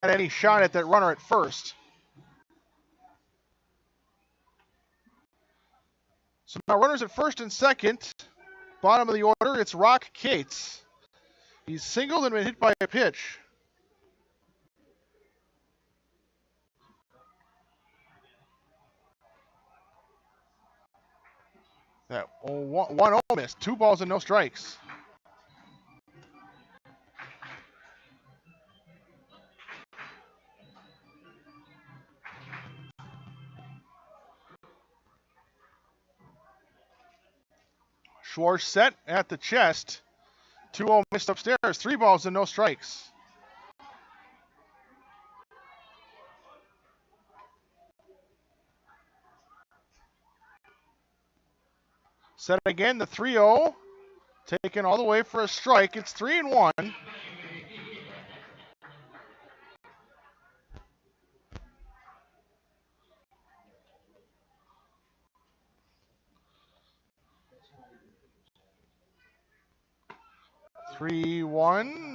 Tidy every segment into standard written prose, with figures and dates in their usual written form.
any shot at that runner at first. So now runners at first and second. Bottom of the order, it's Rock Cates. He's singled and been hit by a pitch. That 1-0 miss. 2 balls and no strikes. Schwartz set at the chest. 2-0 missed upstairs. 3 balls and no strikes. Set again, the 3-0. Taken all the way for a strike. It's 3-1.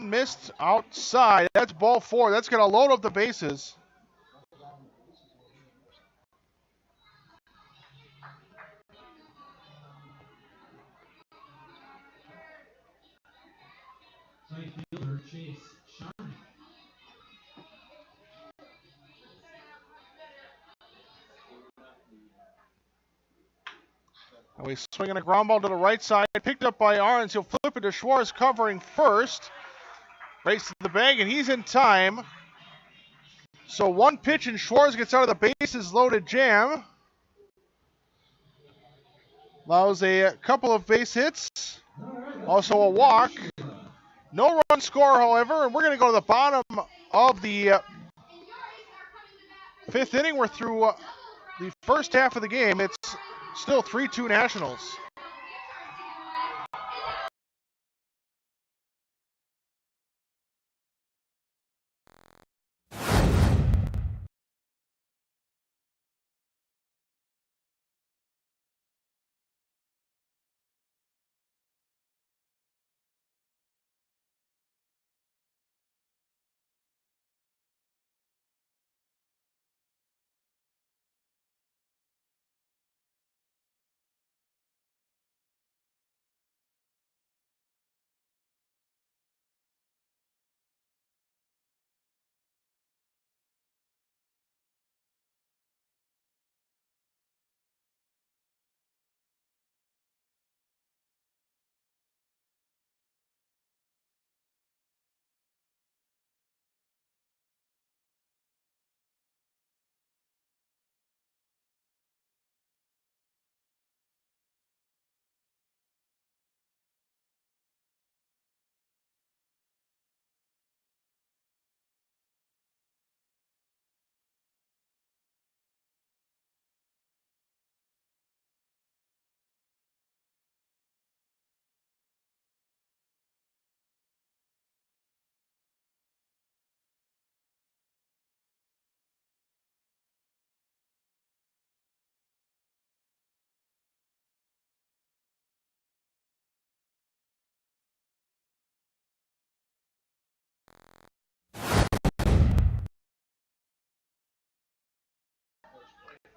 Missed outside. That's ball 4. That's going to load up the bases. Right fielder Chase Charnok. Now he's swinging a ground ball to the right side. Picked up by Arns. He'll flip it to Schwartz covering first. Race to the bag, and he's in time. So 1 pitch, and Schwartz gets out of the bases loaded jam. Allows a couple of base hits. Also a walk. No run score, however, and we're going to go to the bottom of the 5th inning. We're through the first half of the game. It's still 3-2 Nationals.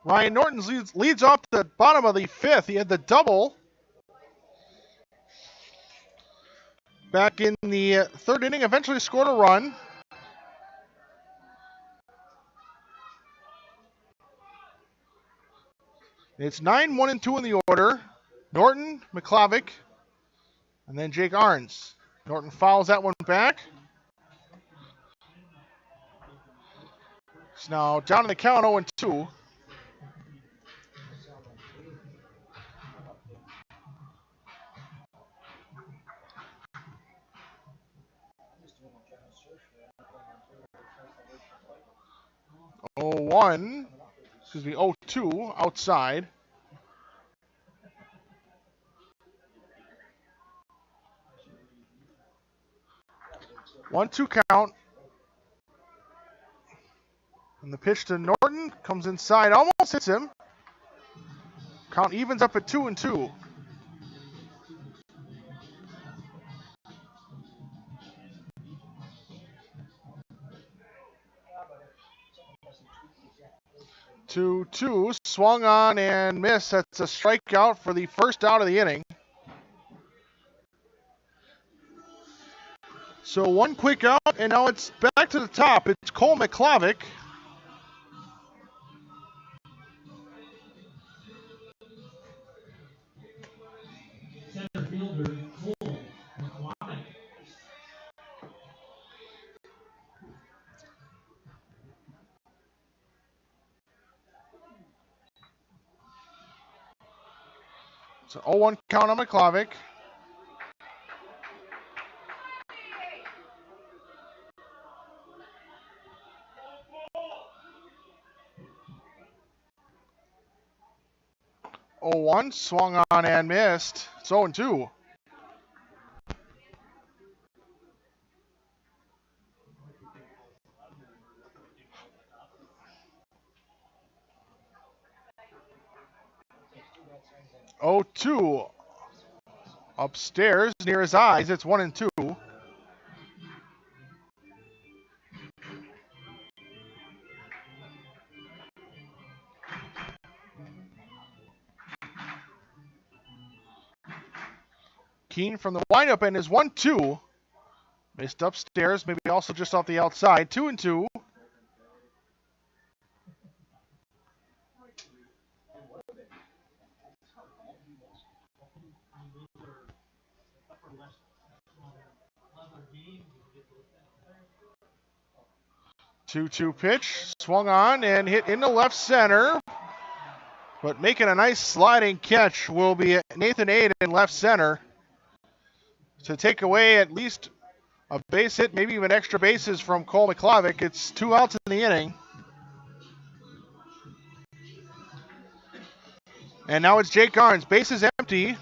Ryan Norton leads off the bottom of the 5th. He had the double back in the 3rd inning, eventually scored a run. It's 9-1-2 in the order. Norton, McClavick, and then Jake Arns. Norton fouls that one back. He's now down in the count 0-2. Excuse me, 0-2 outside. One-two count. And the pitch to Norton comes inside, almost hits him. Count evens up at 2-2. 2-2, swung on and missed. That's a strikeout for the first out of the inning. So one quick out, and now it's back to the top. It's Cole McClavick. Center fielder Cole McClavick. It's an 0-1 count on McClavick. One swung on and missed. It's 0-2. Oh, 2 upstairs near his eyes. It's 1-2. Keen from the windup and is 1-2. Missed upstairs, maybe also just off the outside. 2-2. Two pitch, swung on and hit into left center. But making a nice sliding catch will be Nathan Aid in left center to take away at least a base hit, maybe even extra bases from Cole McClavick. It's 2 outs in the inning. And now it's Jake Arns. Base is empty.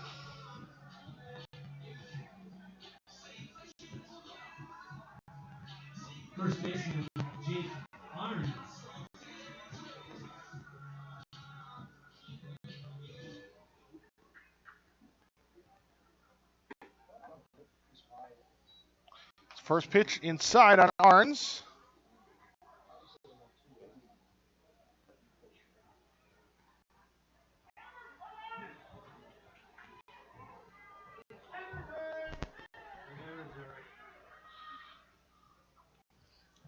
First baseman Jake Arns. First pitch inside on Arns.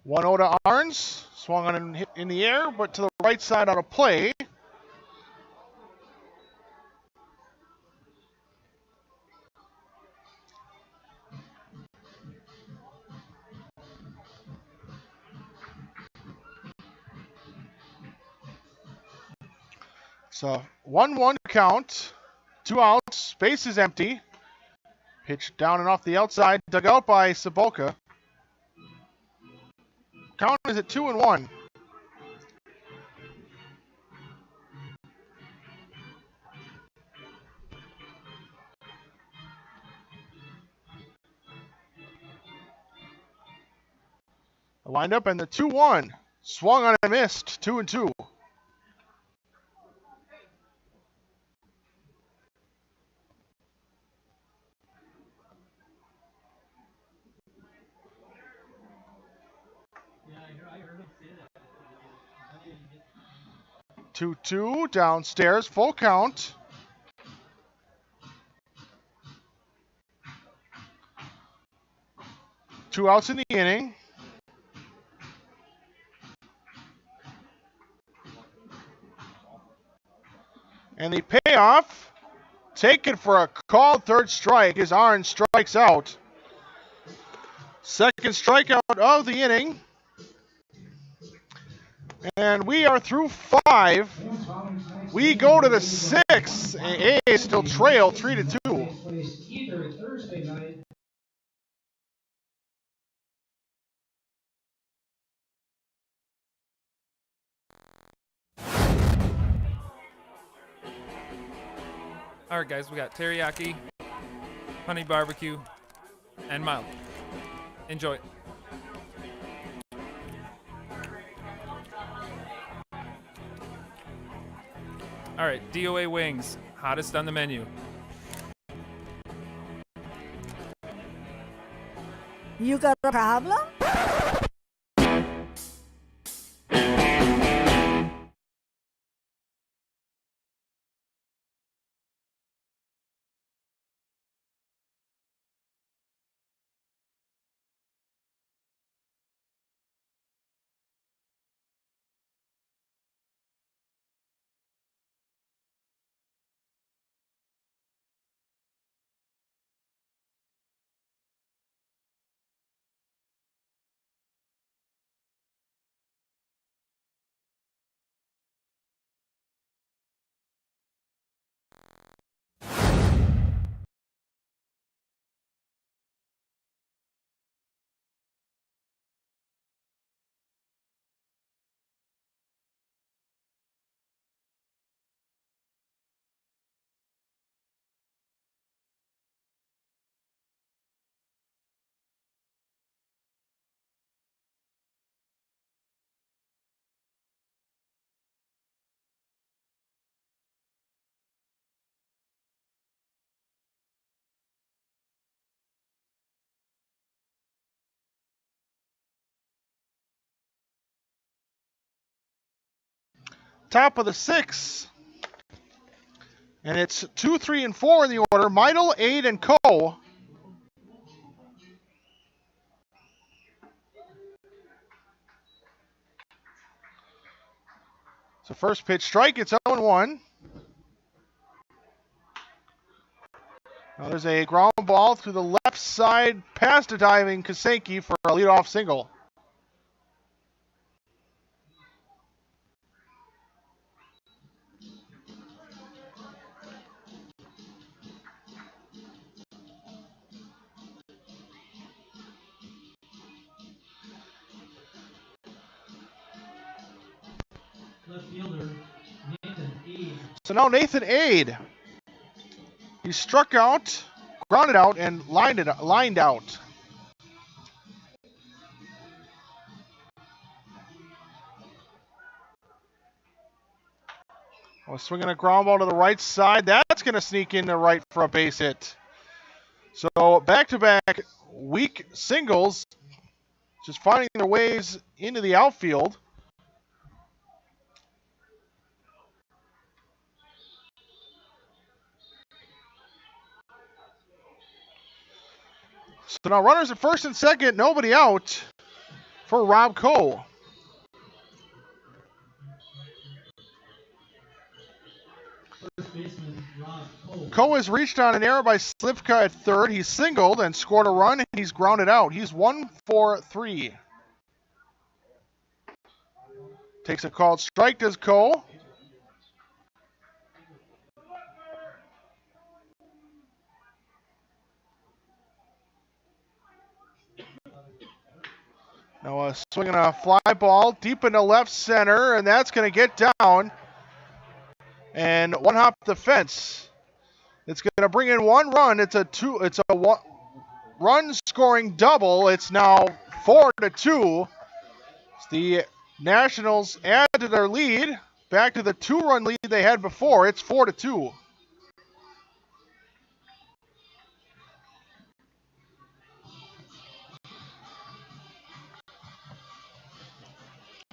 One 0 to Arns. Swung on and hit in the air, but to the right side on a play. So 1-1 count, 2 outs, base is empty. Pitch down and off the outside, dug out by Sobotka. Count is at 2-1. The windup and the 2-1. Swung on and missed, 2-2. I heard him say that. 2-2 downstairs, full count. Two outs in the inning. And the payoff, taken for a called third strike as Arns strikes out. Second strikeout of the inning. And we are through 5. We go to the 6th. And A's still trail 3-2. All right, guys, we got teriyaki, honey barbecue, and mild. Enjoy. All right, DOA wings, hottest on the menu. You got a problem? top of the 6th. And it's 2, 3, and 4 in the order. Meidel, Aid, and Co. So first pitch strike, it's 0-1. Now there's a ground ball through the left side past a diving Kasenki for a leadoff single. Left fielder, Nathan Aid. So now Nathan Aid. He struck out, grounded out, and lined out. Swinging a ground ball to the right side. That's going to sneak in the right for a base hit. So back-to-back weak singles, just finding their ways into the outfield. So now runners at first and second, nobody out for Rob Coe. First baseman, Rob Cole. Coe has reached on an error by Slivka at third. He's singled and scored a run, and he's grounded out. He's 1 for 3. Takes a called strike, does Coe. Now swinging a fly ball deep into left center, and that's going to get down. And one hop the fence. It's going to bring in 1 run. It's a run scoring double. It's now 4-2. The Nationals add to their lead, back to the 2-run lead they had before. It's 4-2.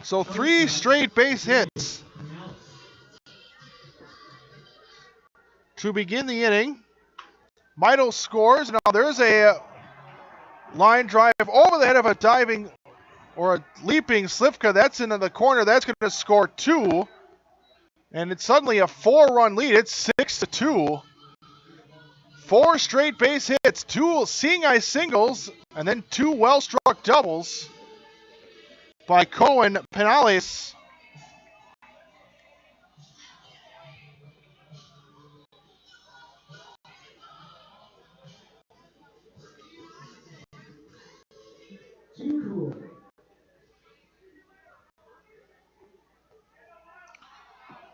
So 3 straight base hits to begin the inning. Meidel scores. Now there's a line drive over the head of a diving or a leaping Slivka. That's into the corner. That's going to score 2. And it's suddenly a 4-run lead. It's 6-2. 4 straight base hits, 2 seeing eye singles, and then 2 well-struck doubles by Cohen Penales.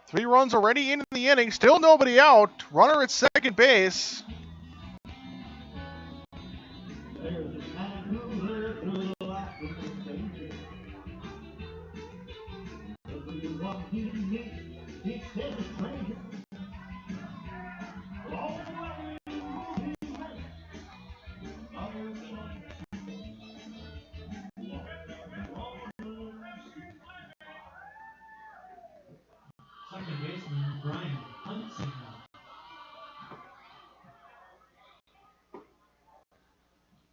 Three runs already into the inning, still nobody out. Runner at second base. Second baseman, Brian Huntzinger.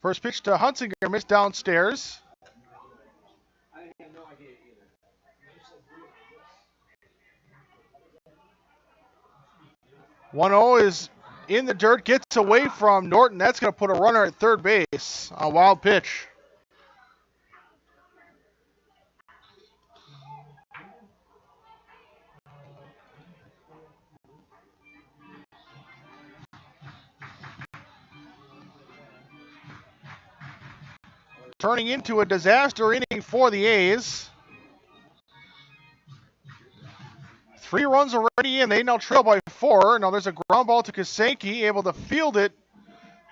First pitch to Huntzinger, missed downstairs. 1-0 is in the dirt, gets away from Norton. That's going to put a runner at third base. A wild pitch. Turning into a disaster inning for the A's. 3 runs already in. They now trail by 4. Now there's a ground ball to Kasenki, able to field it,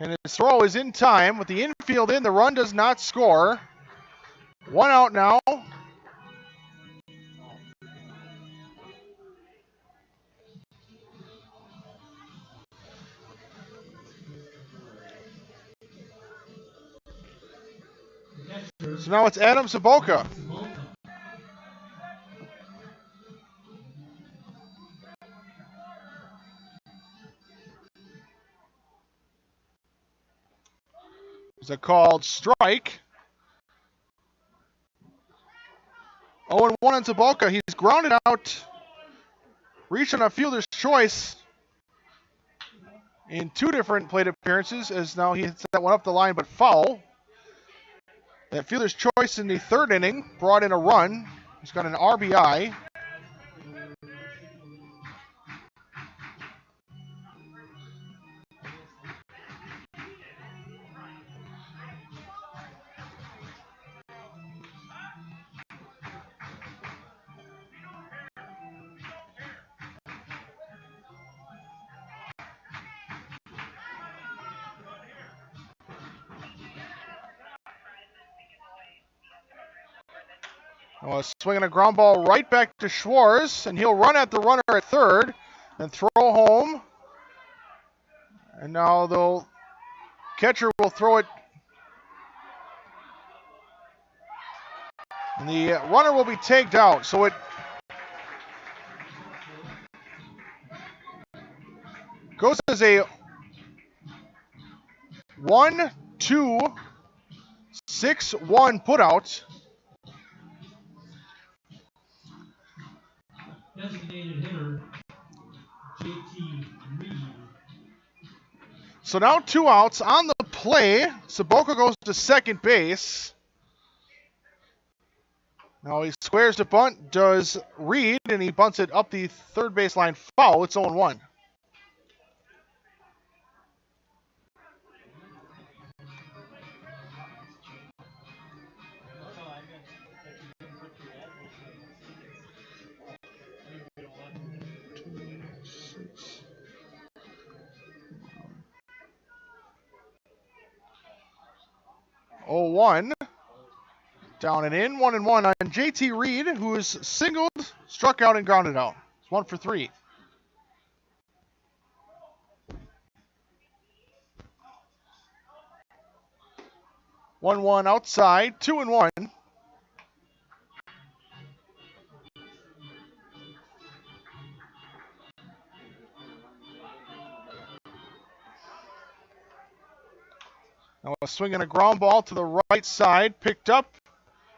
and his throw is in time. With the infield in, the run does not score. 1 out now. So now it's Adam Sobotka. It's a called strike. 0-1 on Sobotka. He's grounded out, reached on a fielder's choice in 2 different plate appearances, as now he hits that one up the line, but foul. That fielder's choice in the 3rd inning brought in a run. He's got an RBI. Swinging a ground ball right back to Schwartz, and he'll run at the runner at 3rd and throw home. And now the catcher will throw it. And the runner will be tagged out. So it goes as a 1-2-6-1 putout. Designated hitter, JT Reed. So now 2 outs on the play. Sobotka goes to second base. Now he squares to bunt, does Reed, and he bunts it up the 3rd baseline foul. It's 0-1. One. Down and in, 1-1 on JT Reed, who is singled, struck out, and grounded out. It's 1 for 3. One outside, 2-1. Now swinging a ground ball to the right side, picked up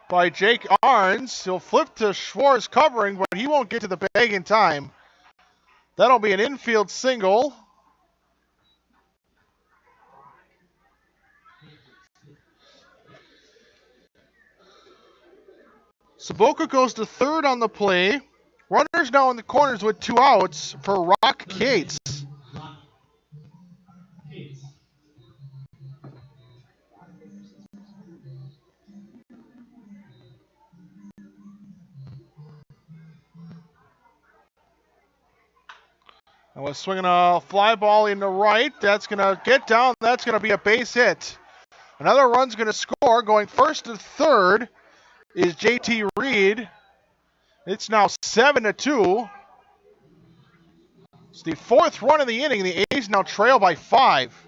by Jake Arns. He'll flip to Schwartz covering, but he won't get to the bag in time. That'll be an infield single. Sobotka goes to 3rd on the play. Runners now in the corners with 2 outs for Rock Cates. I was swinging a fly ball in the right. That's going to get down. That's going to be a base hit. Another run's going to score. Going 1st to 3rd is JT Reed. It's now 7-2. It's the 4th run of the inning. The A's now trail by 5.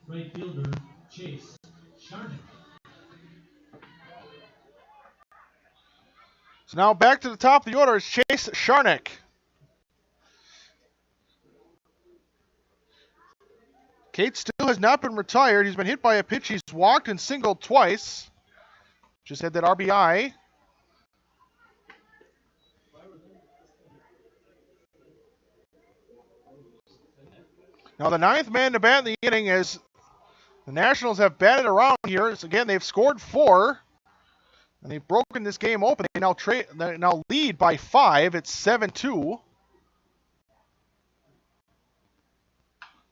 Right fielder, Chase Charnok. So now back to the top of the order is Chase Charnok. Kate still has not been retired. He's been hit by a pitch. He's walked and singled twice. Just had that RBI. Now the 9th man to bat in the inning as the Nationals have batted around here. So again, they've scored 4. And they've broken this game open. They now lead by 5. It's 7-2.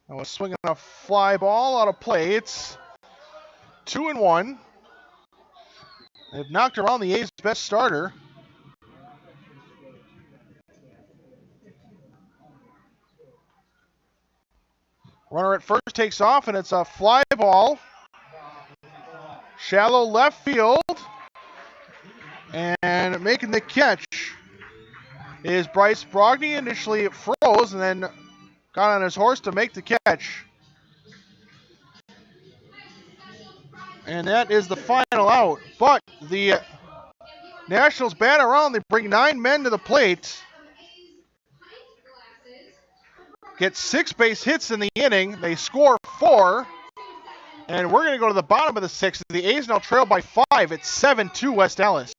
Now swinging a fly ball out of play. It's 2-1. They've knocked around the A's best starter. Runner at first takes off, and it's a fly ball. Shallow left field. And making the catch is Bryce Brogny. Initially it froze and then got on his horse to make the catch. And that is the final out. But the Nationals bat around. They bring 9 men to the plate. Get 6 base hits in the inning. They score 4. And we're going to go to the bottom of the 6th. The A's now trail by 5. It's 7-2 West Allis.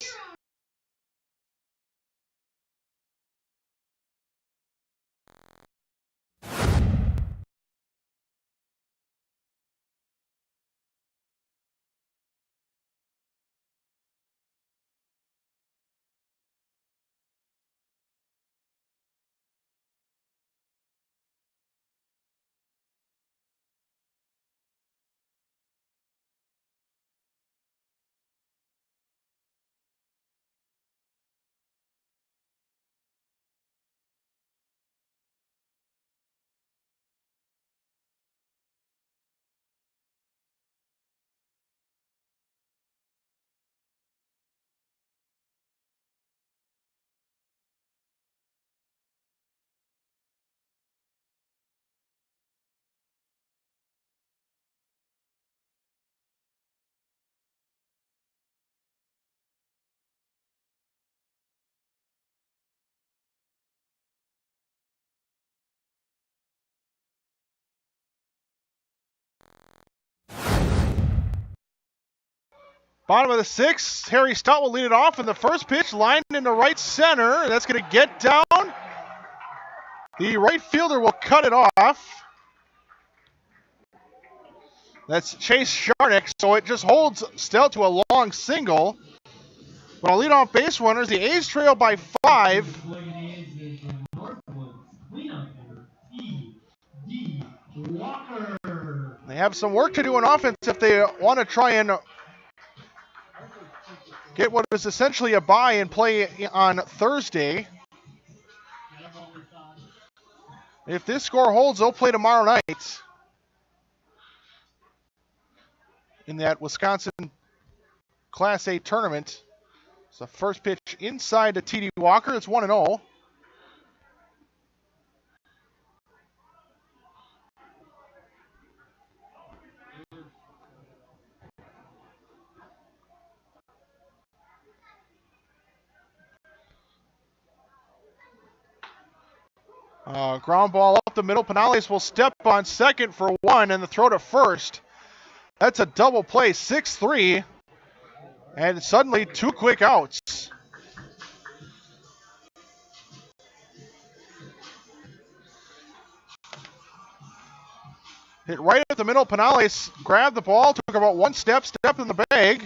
Bottom of the 6th, Harry Stott will lead it off, and the first pitch lined into right center. That's going to get down. The right fielder will cut it off. That's Chase Charnok, so it just holds still to a long single. But our leadoff base runners, the A's trail by 5. They have some work to do on offense if they want to try and get what is essentially a bye and play on Thursday. If this score holds, they'll play tomorrow night in that Wisconsin Class A tournament. So first pitch inside to T.D. Walker. It's 1-0. Ground ball up the middle. Penales will step on second for 1 and the throw to first. That's a double play, 6-3. And suddenly 2 quick outs. Hit right at the middle. Penales grabbed the ball, took about 1 step in the bag.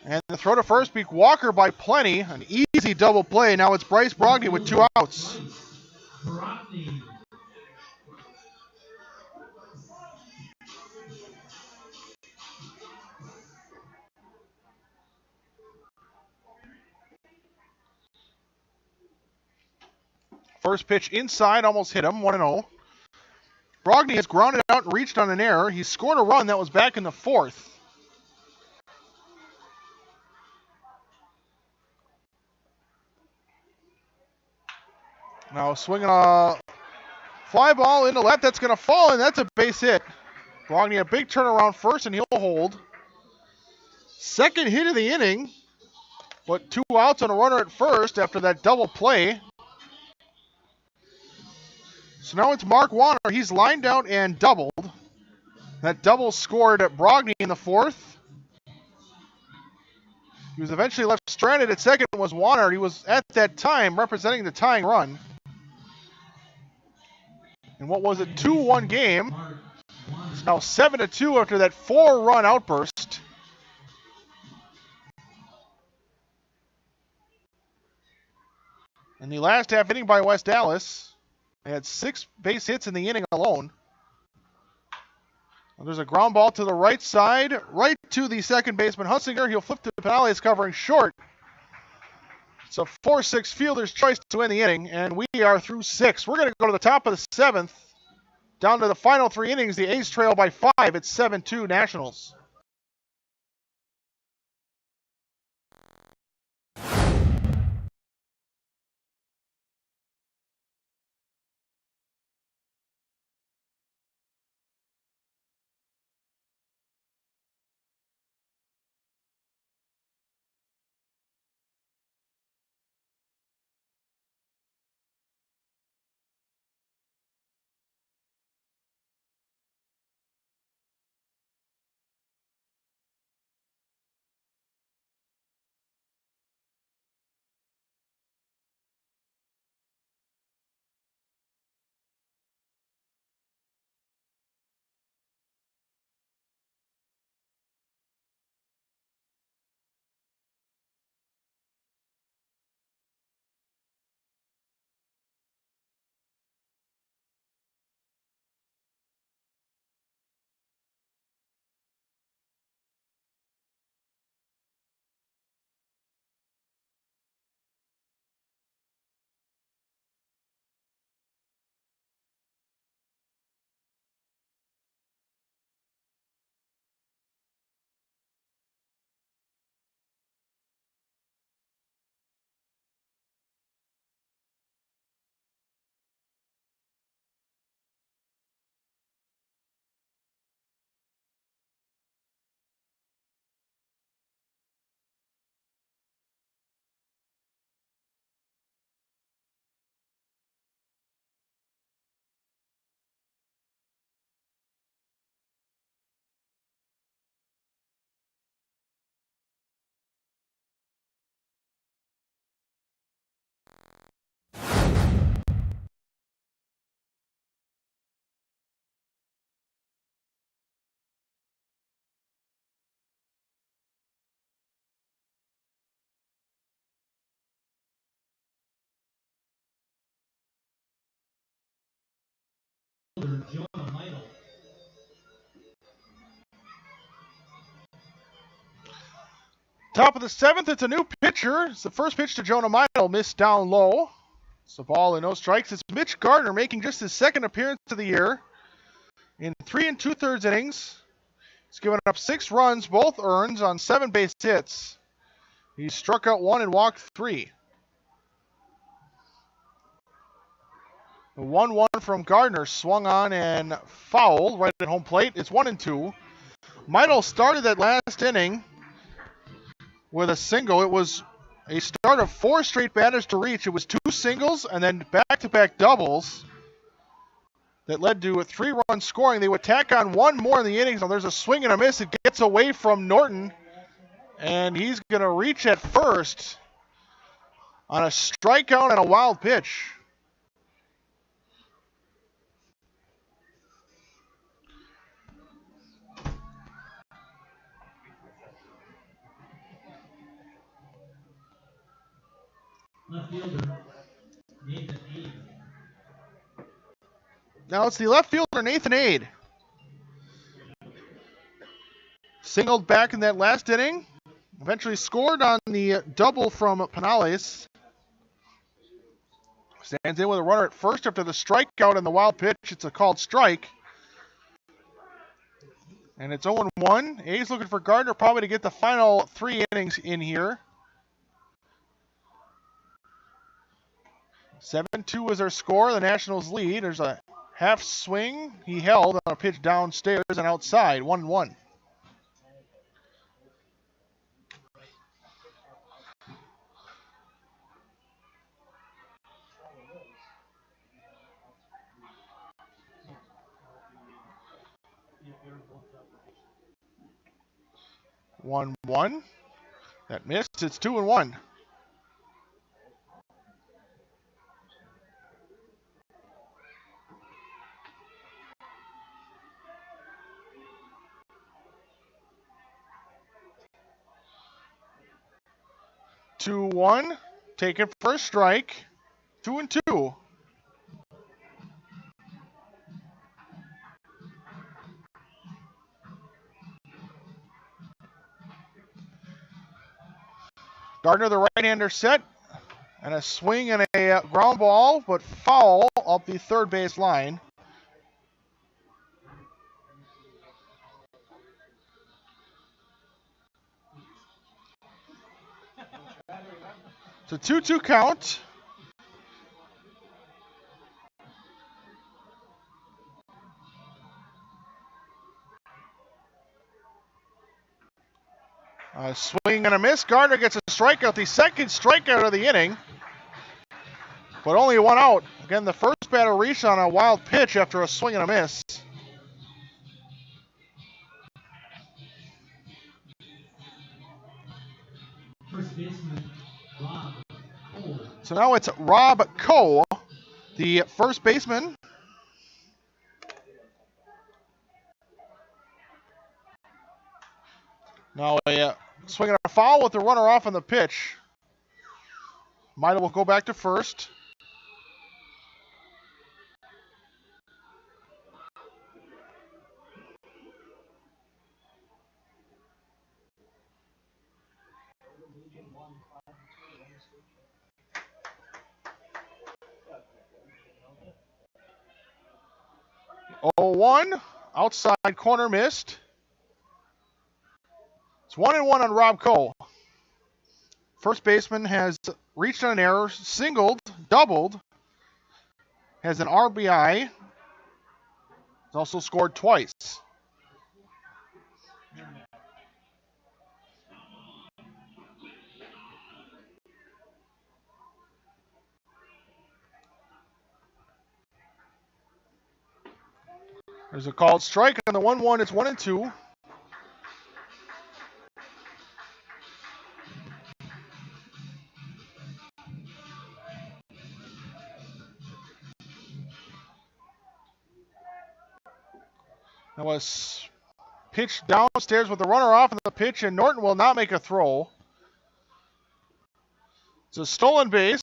And the throw to first beat Walker by plenty. An easy double play. Now it's Bryce Brogdon with 2 outs. First pitch inside, almost hit him, 1-0. Brogdon has grounded out and reached on an error. He scored a run that was back in the 4th. Now swinging a fly ball into left. That's going to fall, and that's a base hit. Brogdon a big turnaround first, and he'll hold. Second hit of the inning, but 2 outs on a runner at first after that double play. So now it's Mark Warner. He's lined out and doubled. That double scored at Brogdon in the 4th. He was eventually left stranded at second. Was Warner. He was at that time representing the tying run. And what was a 2-1 game? It's now 7-2 after that 4-run outburst. In the last half inning by West Allis, they had 6 base hits in the inning alone. Well, there's a ground ball to the right side, right to the second baseman Huntzinger. He'll flip to Penales covering short. It's a 4-6 fielder's choice to win the inning, and we are through 6. We're going to go to the top of the 7th. Down to the final 3 innings, the A's trail by 5. It's 7-2 Nationals. Top of the 7th, it's a new pitcher. It's the first pitch to Jonah Meidel, missed down low. It's a ball and no strikes. It's Mitch Gardner making just his second appearance of the year in 3 2/3 innings. He's given up 6 runs, both earned on 7 base hits. He struck out 1 and walked 3. The 1-1 from Gardner swung on and fouled right at home plate. It's 1-2. Meidel started that last inning with a single. It was a start of 4 straight batters to reach. It was 2 singles and then back-to-back doubles that led to a 3-run scoring. They would tack on 1 more in the innings. Now there's a swing and a miss. It gets away from Norton, and he's going to reach at first on a strikeout and a wild pitch. Left fielder, Nathan Ade. Now it's the left fielder, Nathan Ade. Singled back in that last inning. Eventually scored on the double from Penales. Stands in with a runner at first after the strikeout and the wild pitch. It's a called strike. And it's 0-1. A's looking for Gardner probably to get the final 3 innings in here. 7-2 is our score. The Nationals lead. There's a half swing he held on a pitch downstairs and outside. 1-1. That missed. It's 2-1. Taken for a strike. 2-2. Gardner, the right-hander, set. And a swing and a ground ball, but foul up the third base line. It's a 2-2 count. A swing and a miss. Gardner gets a strikeout, the second strikeout of the inning. But only 1 out. Again, the first batter reached on a wild pitch after a swing and a miss. First baseman, Rob Cole. So now it's Rob Coe, the first baseman. Now a swing and a foul with the runner off on the pitch. Meidel will go back to first. Oh, 1 outside corner missed. It's 1-1 on Rob Cole. First baseman has reached on an error, singled, doubled, has an RBI, has also scored twice. There's a called strike on the 1-1. It's 1-2. That was pitched downstairs with the runner off of the pitch, and Norton will not make a throw. It's a stolen base.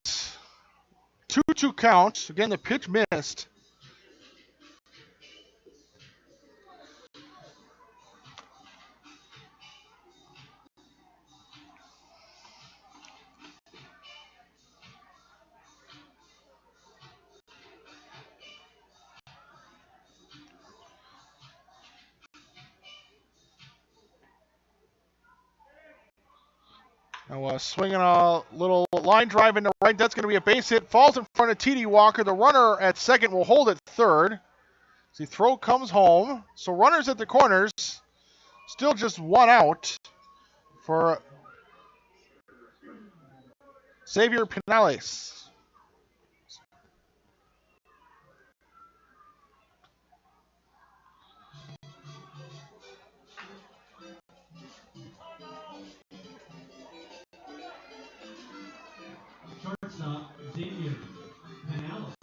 2-2 count. Again, the pitch missed. Now swinging a little line drive into right. That's going to be a base hit. Falls in front of T.D. Walker. The runner at second will hold at third. The throw comes home. So runners at the corners. Still just one out for Xavier Pinales. Shortstop, Xavier Pinales.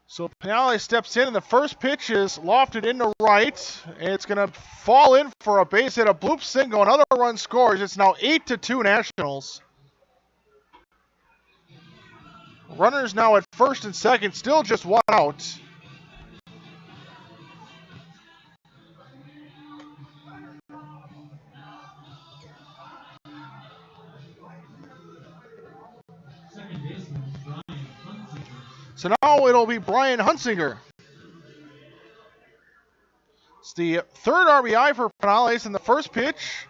So Pinales steps in, and the first pitch is lofted into right. It's going to fall in for a base hit, a bloop single. Another run scores. It's now 8-2 Nationals. Runners now at first and second, still just one out. Second baseman, Brian Huntzinger. So now it'll be Brian Huntzinger. It's the third RBI for Pinales in the first pitch.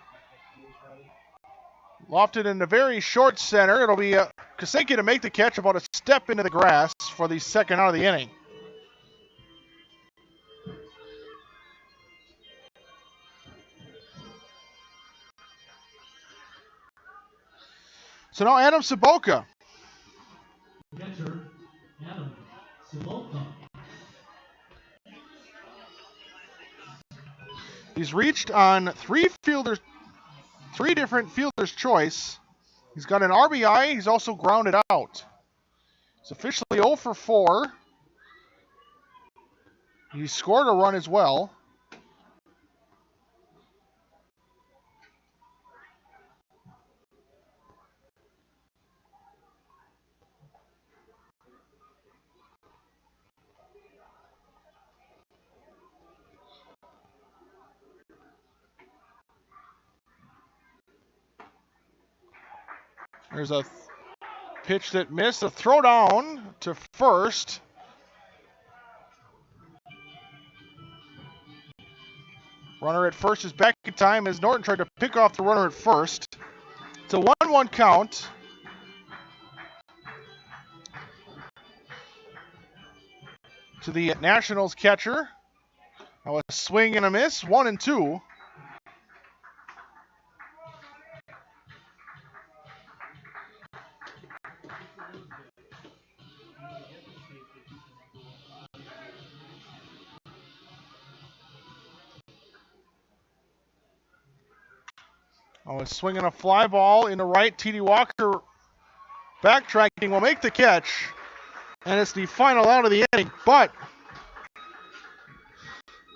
Lofted in the very short center. It'll be Kasenki to make the catch about a step into the grass for the second out of the inning. So now Adam Sobotka. Catcher, Adam Sobotka. He's reached on three different fielders' choice. He's got an RBI. He's also grounded out. He's officially 0 for 4. He scored a run as well. There's a pitch that missed. A throw down to first. Runner at first is back in time as Norton tried to pick off the runner at first. It's a 1-1 count. To the Nationals catcher. Now a swing and a miss, 1-2. Swinging a fly ball into right. T.D. Walker backtracking will make the catch. And it's the final out of the inning. But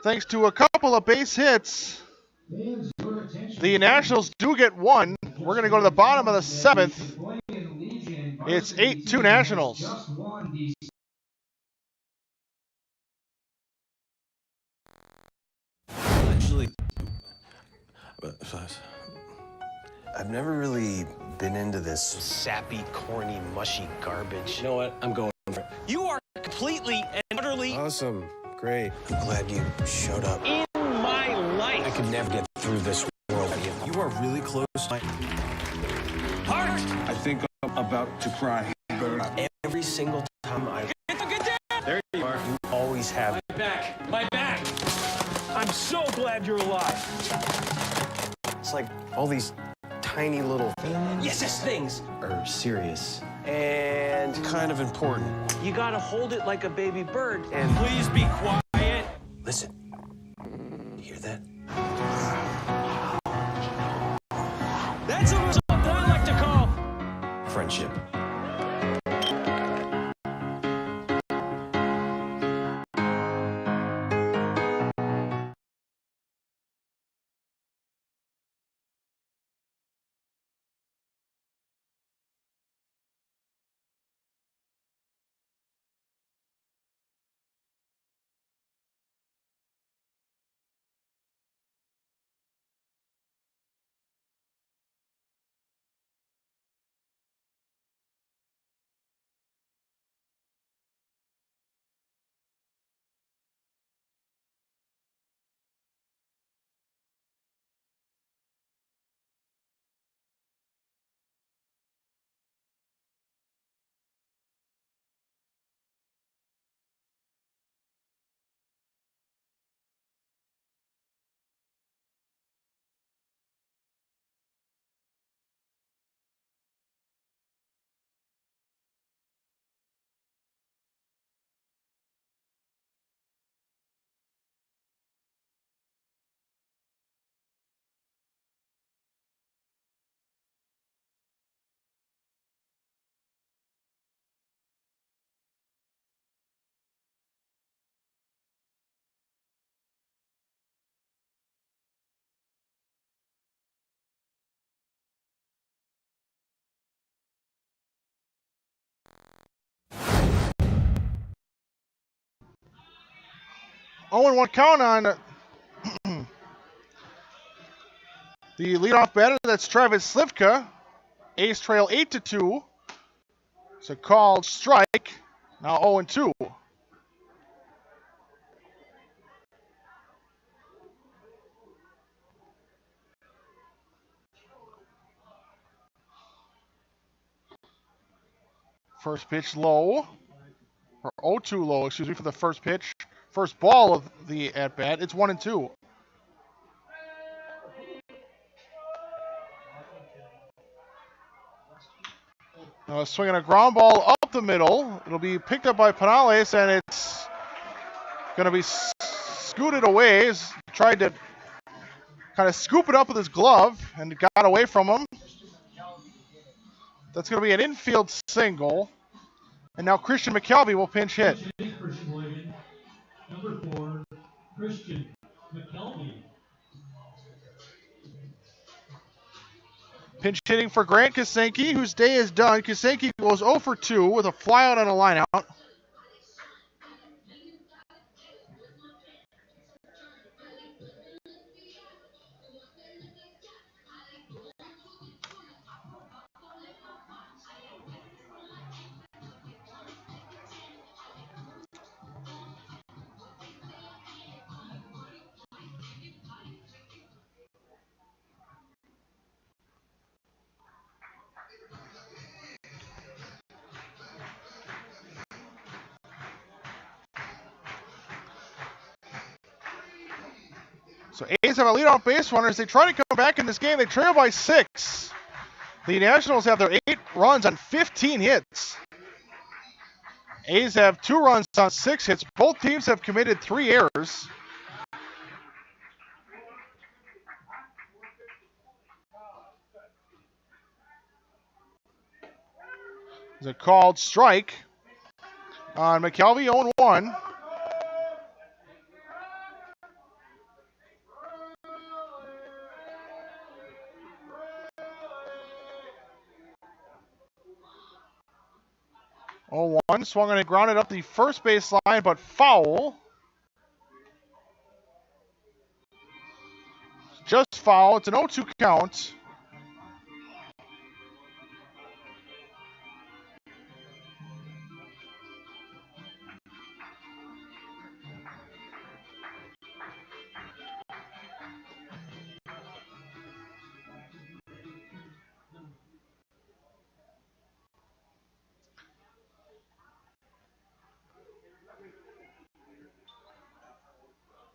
thanks to a couple of base hits, the Nationals do get one. We're going to go to the bottom of the seventh. It's 8-2 Nationals. Actually, I've never really been into this sappy, corny, mushy garbage. You know what? I'm going for it. You are completely and utterly awesome. Great. I'm glad you showed up. In my life. I could never get through this world with you. You are really close. Heart! I think I'm about to cry. Every single time I... Get down! There you are. You always have... My back! My back! I'm so glad you're alive. It's like all these tiny little things. Yes, things. Are serious. And kind of important. You gotta hold it like a baby bird. And please be quiet. listen. You hear that? That's a result that I like to call Friendship. 0-1 count on the leadoff batter. That's Travis Slivka. A's trail 8-2. It's a called strike. Now 0-2. First pitch low. Or 0-2 low, excuse me, for the first pitch. First ball of the at-bat. It's 1-2. Now swinging a ground ball up the middle. It'll be picked up by Penales, and it's going to be scooted away. He's tried to kind of scoop it up with his glove, and it got away from him. That's going to be an infield single. And now Christian McKelvey will pinch hit. For Sheboygan, number 4, Christian McKelvey. Pinch hitting for Grant Kasenke, whose day is done. Kasenke goes 0 for 2 with a flyout on a lineout. So A's have a leadoff base runner as they try to come back in this game. They trail by 6. The Nationals have their 8 runs on 15 hits. A's have 2 runs on 6 hits. Both teams have committed 3 errors. It's a called strike on McKelvey, 0-1. One swung on and grounded up the first base line, but foul. Just foul. It's an 0-2 count.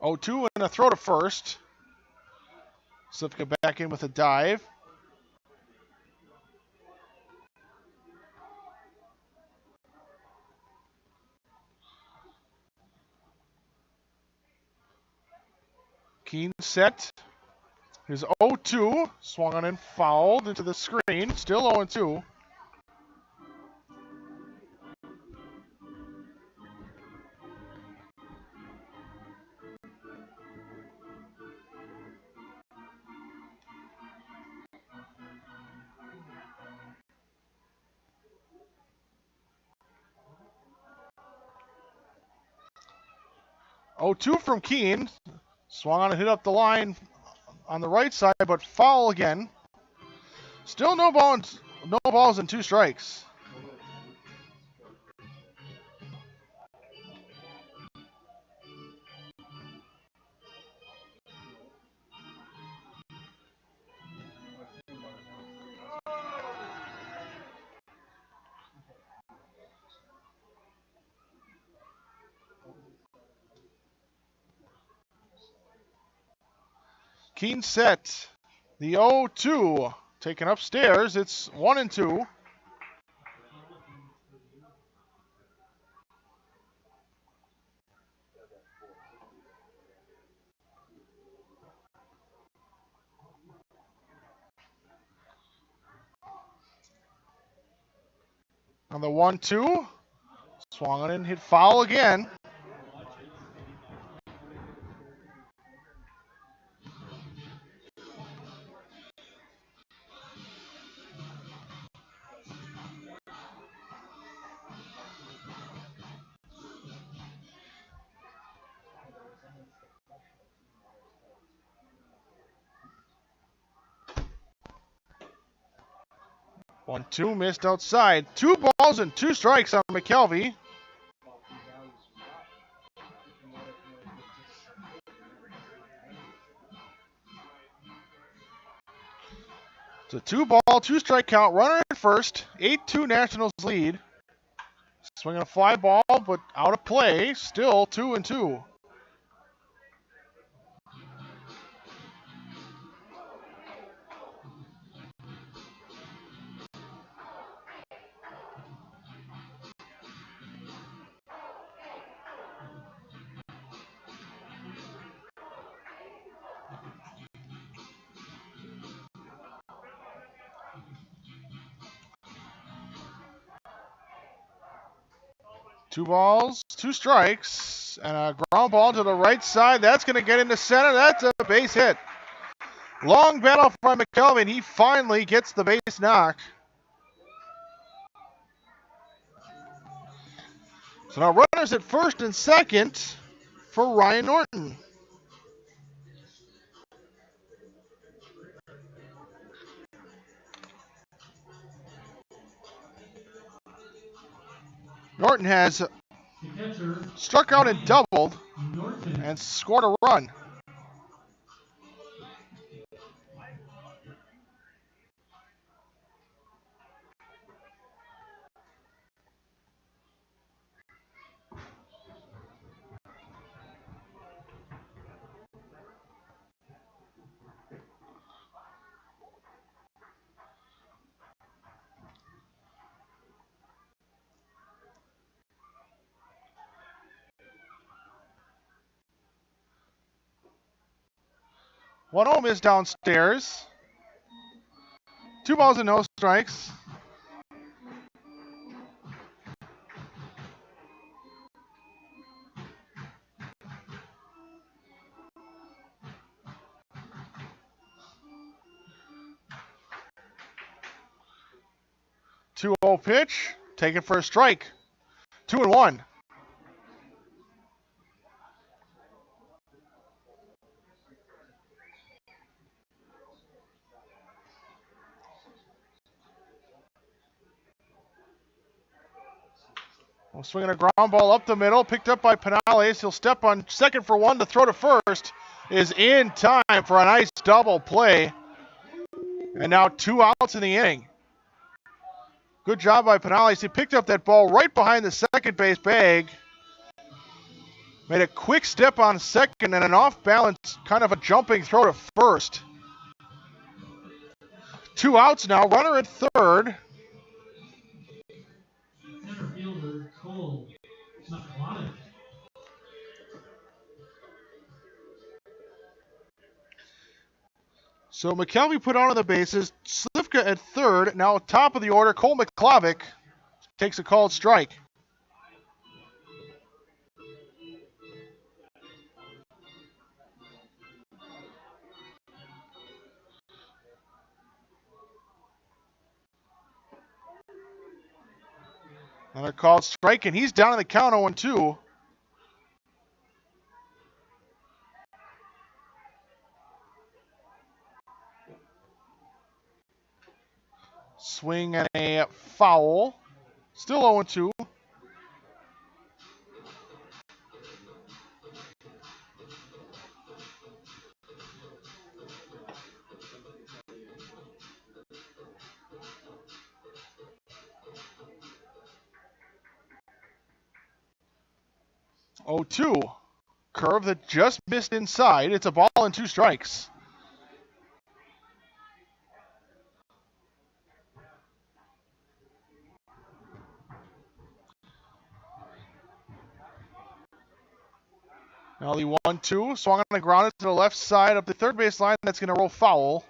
Oh, 2 and a throw to first. Slivka back in with a dive. Keen set. Here's 0-2. Swung on and fouled into the screen. Still 0-2. Oh, 2 from Keene. Swung on and hit up the line on the right side, but foul again. Still no balls and 2 strikes. Keene set. The 0-2. Taken upstairs. It's 1-2. On the 1-2. Swung on and hit foul again. 1-2 missed outside. 2 balls and 2 strikes on McKelvey. It's a 2-ball, 2-strike count. Runner at first. 8-2 Nationals lead. Swinging a fly ball, but out of play. Still 2-2. Two balls, 2 strikes, and a ground ball to the right side. That's going to get into center. That's a base hit. Long battle from McKelvey, and he finally gets the base knock. So now runners at first and second for Ryan Norton. Norton has The catcher, struck out and doubled Norton. and scored a run. One home is downstairs. 2 balls and no strikes. Two 0 pitch, taken for a strike. 2-1. Well, swinging a ground ball up the middle, picked up by Penales. He'll step on second for 1 to throw to first. Is in time for a nice double play. And now 2 outs in the inning. Good job by Penales. He picked up that ball right behind the second base bag. Made a quick step on second and an off-balance kind of a jumping throw to first. 2 outs now. Runner at third. Center fielder, Cole McLonic. So McKelvey put out on the bases. Slivka at third. Now top of the order, Cole McClavic takes a called strike. Another called strike, and he's down in the count 0-2. Swing and a foul. Still 0-2. Oh, 2. Curve that just missed inside. It's a ball and 2 strikes. Now the 1-2. Swung on the ground to the left side of the third base line. That's going to roll foul.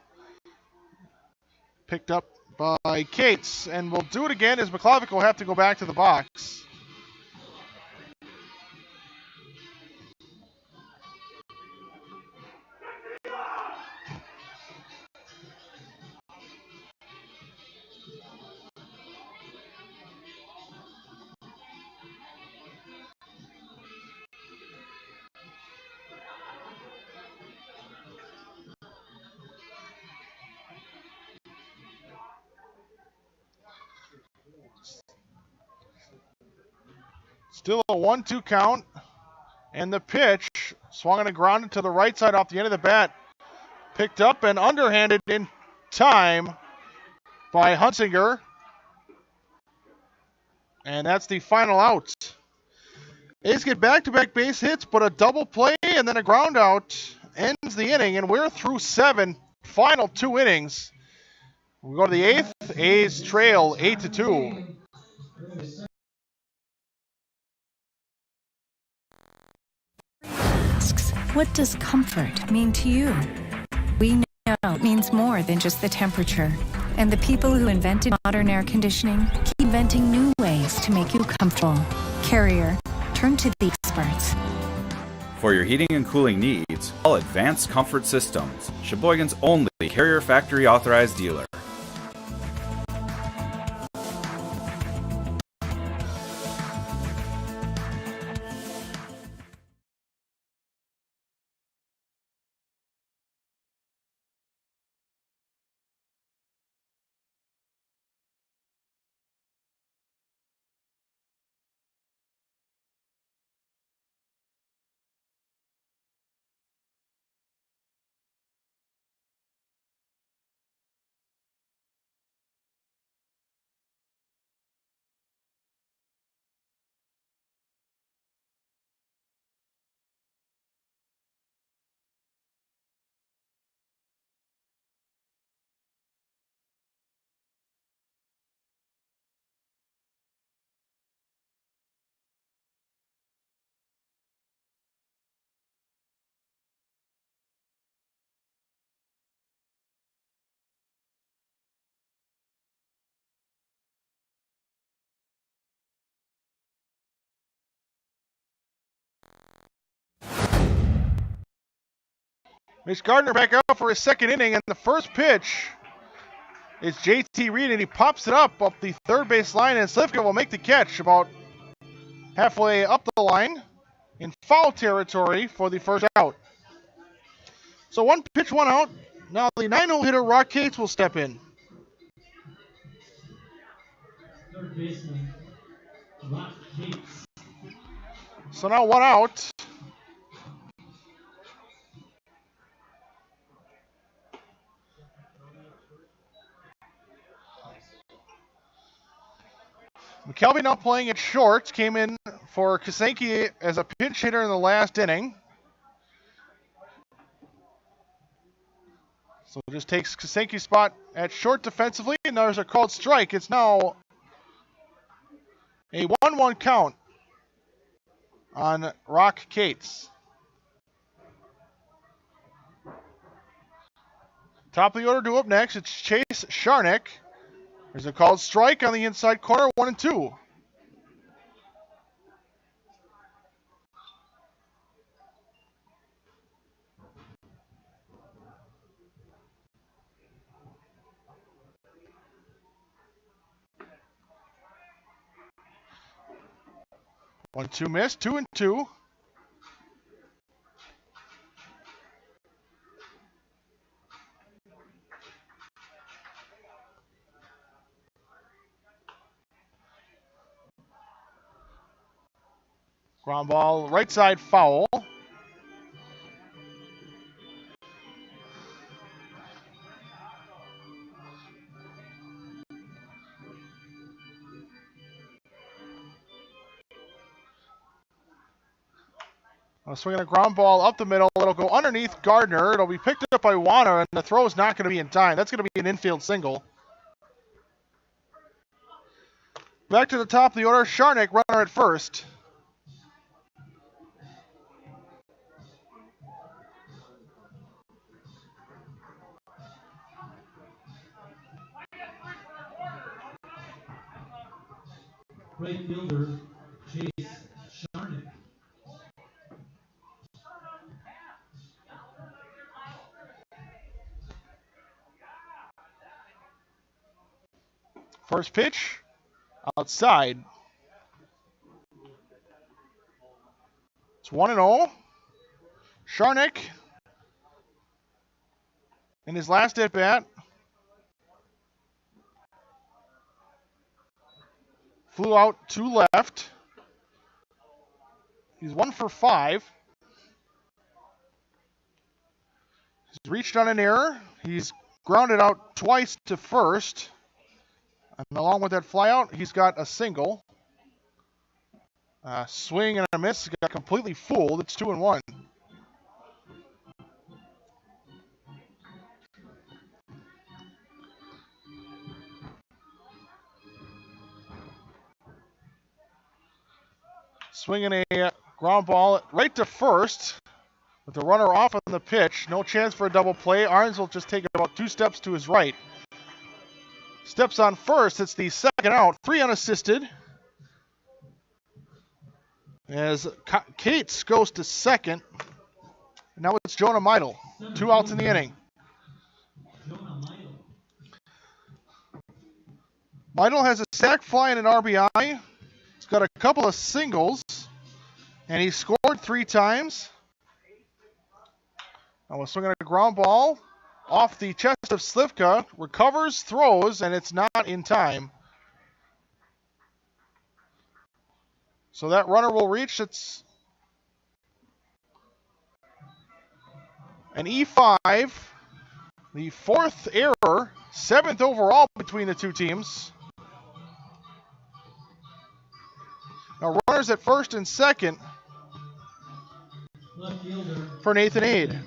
Picked up by Cates. And we'll do it again as McClavic will have to go back to the box. Still a 1-2 count. And the pitch swung on the ground to the right side off the end of the bat. Picked up and underhanded in time by Huntzinger. And that's the final out. A's get back-to-back base hits, but a double play and then a ground out ends the inning, and we're through 7. Final 2 innings. We go to the 8th. A's trail 8-2. Asks, what does comfort mean to you? We know it means more than just the temperature. And the people who invented modern air conditioning keep inventing new ways to make you comfortable. Carrier, turn to the experts. For your heating and cooling needs, call Advanced Comfort Systems, Sheboygan's only Carrier factory authorized dealer. Mitch Gardner back out for his second inning, and the first pitch is JT Reed, and he pops it up the third base line, and Slivka will make the catch about halfway up the line in foul territory for the first out. So 1 pitch, 1 out. Now the 9-hole hitter, Rock Cates, will step in. Third baseman, Rock Cates. So now 1 out. McKelvey now playing at short. Came in for Kasenki as a pinch hitter in the last inning. So just takes Kasenki's spot at short defensively, and there's a called strike. It's now a 1-1 count on Rock Cates. Top of the order due up next. It's Chase Charnok. There's a called strike on the inside corner, 1-2. One, two miss, 2-2. Ground ball, right side foul. Swinging a ground ball up the middle. It'll go underneath Gardner. It'll be picked up by Warner, and the throw is not going to be in time. That's going to be an infield single. Back to the top of the order. Charnok, runner at first. Right fielder, Chase Charnok. First pitch, outside. It's 1-0. Charnok, in his last at bat, flew out to left. He's 1 for 5. He's reached on an error. He's grounded out twice to first. And along with that flyout, he's got a single. Swing and a miss. Got completely fooled. It's 2-1. Swinging a ground ball right to first with the runner off on the pitch. No chance for a double play. Arns will just take about 2 steps to his right. Steps on first. It's the second out. 3 unassisted. As Cates goes to second. Now it's Jonah Meidel. 2 outs in the inning. Meidel has a sac fly and an RBI. He's got a couple of singles. And he scored 3 times. Now we're swinging a ground ball off the chest of Slivka. Recovers, throws, and it's not in time. So that runner will reach. It's an E5. The 4th error. 7th overall between the two teams. Now runners at first and second for Nathan Aid.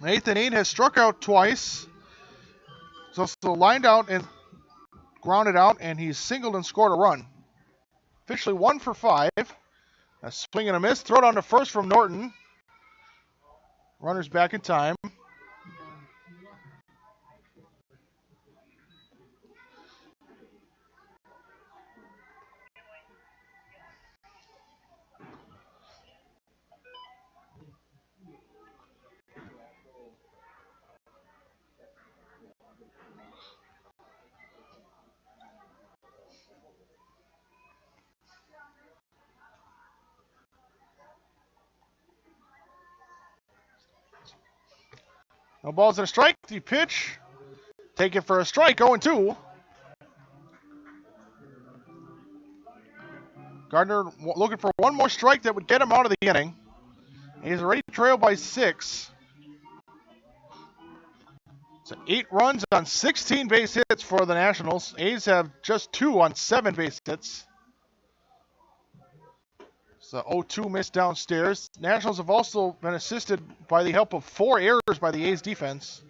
Nathan Aid has struck out twice. He's also lined out and grounded out, and he's singled and scored a run. Officially 1 for 5. A swing and a miss. Throw it on to first from Norton. Runners back in time. No balls and a strike. The pitch. Take it for a strike. 0-2. Gardner looking for one more strike that would get him out of the inning. He's already trailed by 6. So 8 runs on 16 base hits for the Nationals. A's have just 2 on 7 base hits. So 0-2 miss downstairs. Nationals have also been assisted by the help of 4 errors by the A's defense.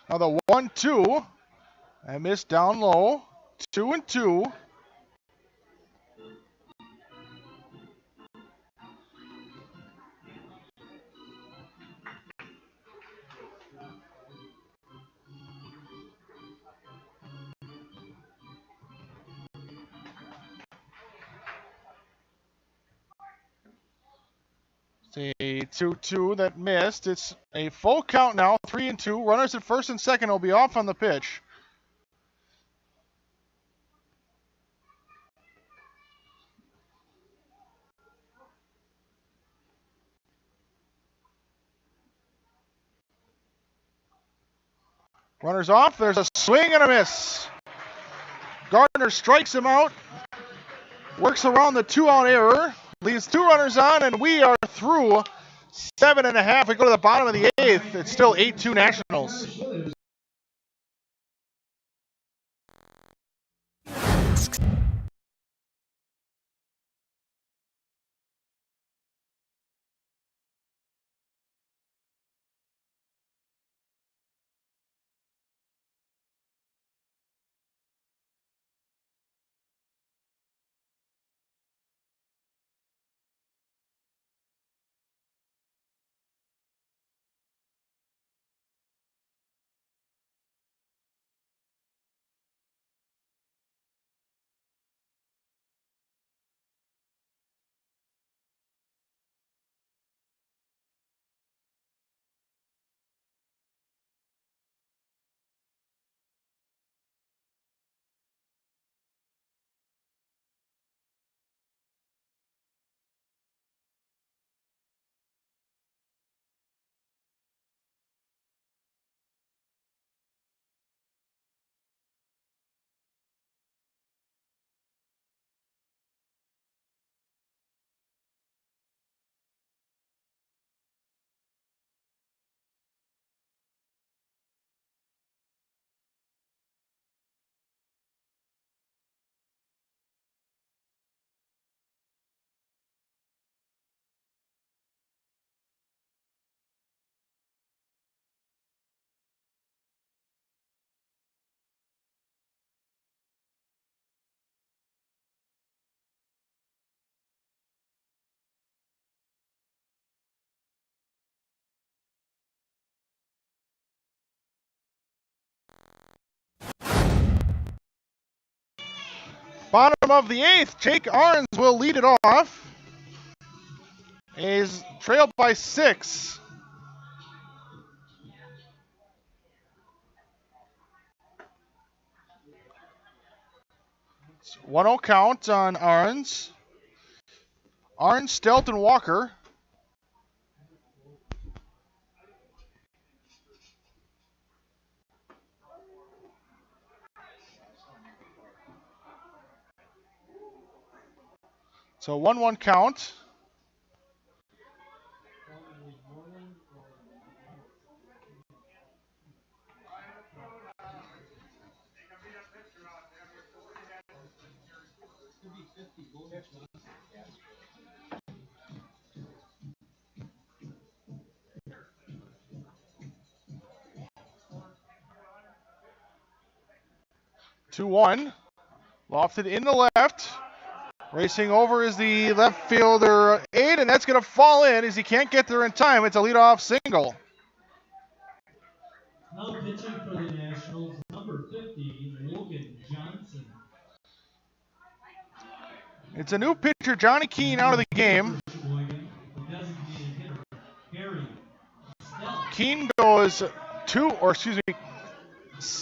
Now the 1-2. I missed down low. 2-2. It's a 2-2 that missed. It's a full count now. 3-2. Runners at first and second will be off on the pitch. Runners off. There's a swing and a miss. Gardner strikes him out. Works around the 2-out error. Leaves 2 runners on, and we are through 7.5. We go to the bottom of the 8th. It's still 8-2 Nationals. Bottom of the 8th, Jake Arns will lead it off. He's trailed by 6. It's 1-0 count on Arns. Arns, Stelton, Walker. So 1-1 count. Two one, lofted in the left. Racing over is the left fielder 8, and that's going to fall in as he can't get there in time. It's a leadoff single. Now pitching for the Nationals, number 50, Logan Johnson. It's a new pitcher, Johnny Keene, out of the game. Sheboygan, designated hitter, Harry Snell. Keene goes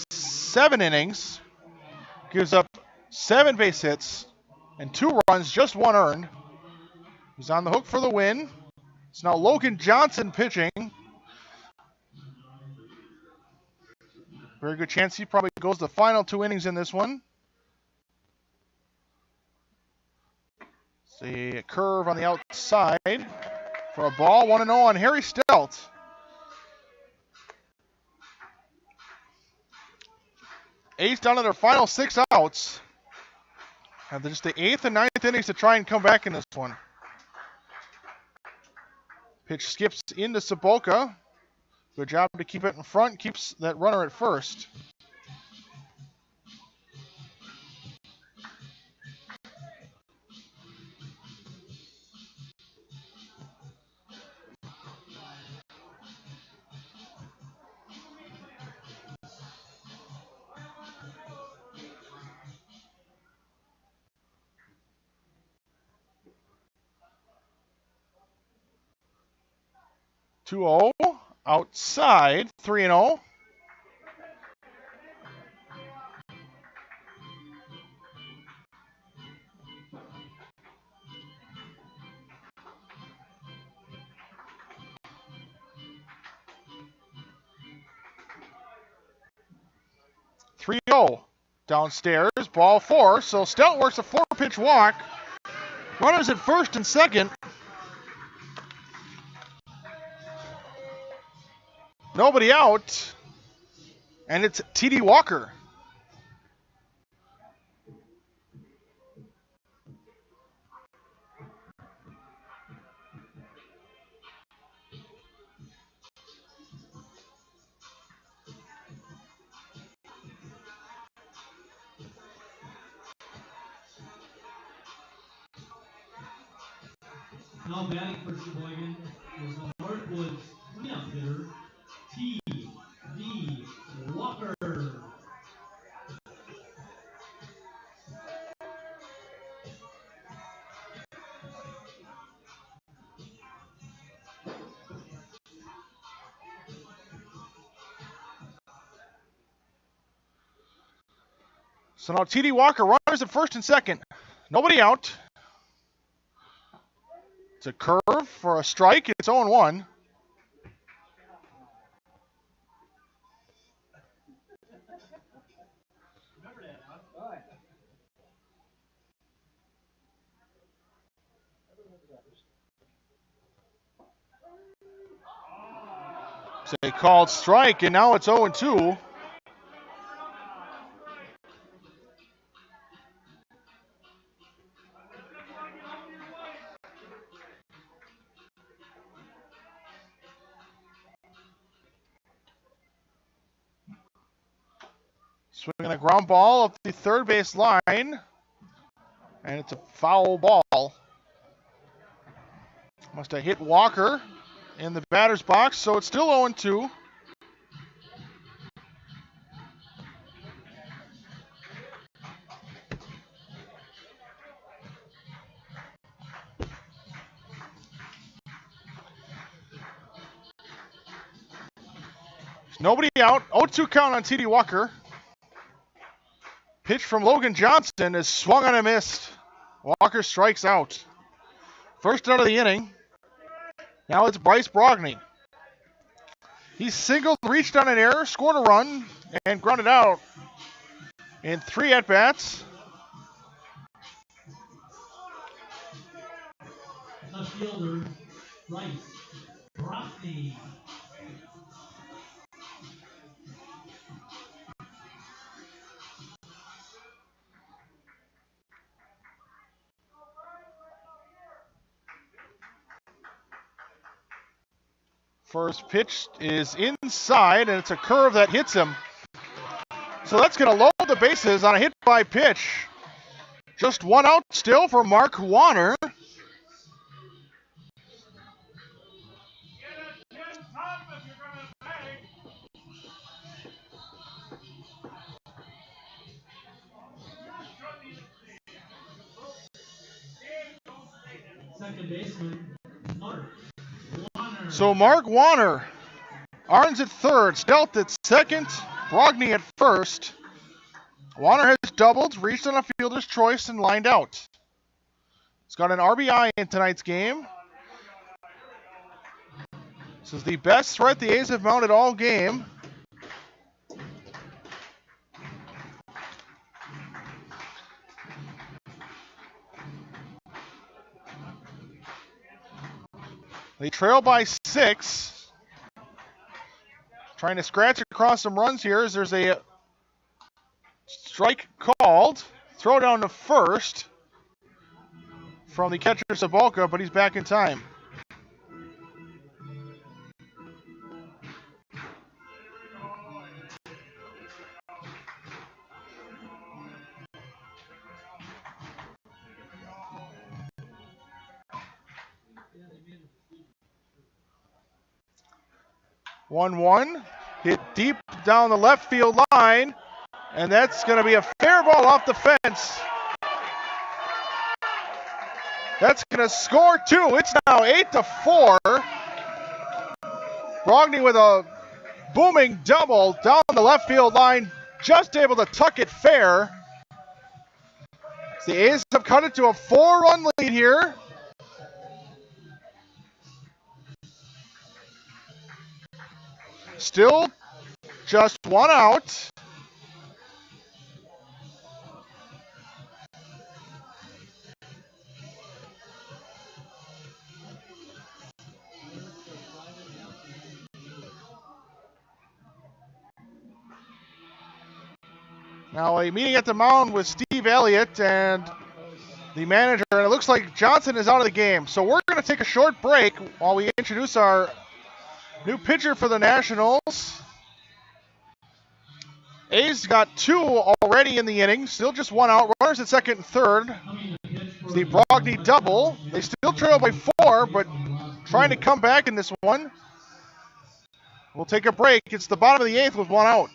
7 innings, gives up 7 base hits and 2 runs, just 1 earned. He's on the hook for the win. It's now Logan Johnson pitching. Very good chance he probably goes the final 2 innings in this one. See a curve on the outside for a ball. 1-0 on Harry Stelt. A's down to their final 6 outs. And just the 8th and 9th innings to try and come back in this one. Pitch skips into Sobotka. Good job to keep it in front. Keeps that runner at first. Two-0 outside. 3-0. Downstairs, ball 4. So Stelt works a 4-pitch walk. Runners at first and second. Nobody out. And it's T.D. Walker. Now batting for Sheboygan is the Northwoods cleanup hitter, T.D. Walker. So now T.D. Walker runners at first and second. Nobody out. It's a curve for a strike. It's 0-1. So they called strike, and now it's 0-2. Swinging a ground ball up the third base line, and it's a foul ball. Must have hit Walker in the batter's box, so it's still 0-2. There's nobody out. 0-2 count on T.D. Walker. Pitch from Logan Johnson is swung on and missed. Walker strikes out. First out of the inning. Now it's Bryce Brogny. He singled, reached on an error, scored a run, and grounded out in 3 at-bats. Left fielder, Bryce Brogny. First pitch is inside, and it's a curve that hits him. So that's going to load the bases on a hit by pitch. Just 1 out still for Mark Warner. Second baseman, Mark Warner. So Mark Warner, Arns at third, Stelt at second, Brogny at first. Warner has doubled, reached on a fielder's choice, and lined out. He's got an RBI in tonight's game. This is the best threat the A's have mounted all game. They trail by 6. Trying to scratch across some runs here as there's a strike called. Throw down to first from the catcher Sobotka, but he's back in time. One, hit deep down the left field line, and that's going to be a fair ball off the fence. That's going to score 2. It's now 8-4. Brogny with a booming double down the left field line, just able to tuck it fair. The A's have cut it to a 4-run lead here. Still just 1 out. Now a meeting at the mound with Steve Elliott and the manager, and it looks like Johnson is out of the game. So we're going to take a short break while we introduce our new pitcher for the Nationals. A's got 2 already in the inning, still just 1 out. Runners at second and third. It's the Brogny double. They still trail by 4, but trying to come back in this one. We'll take a break. It's the bottom of the 8th with 1 out.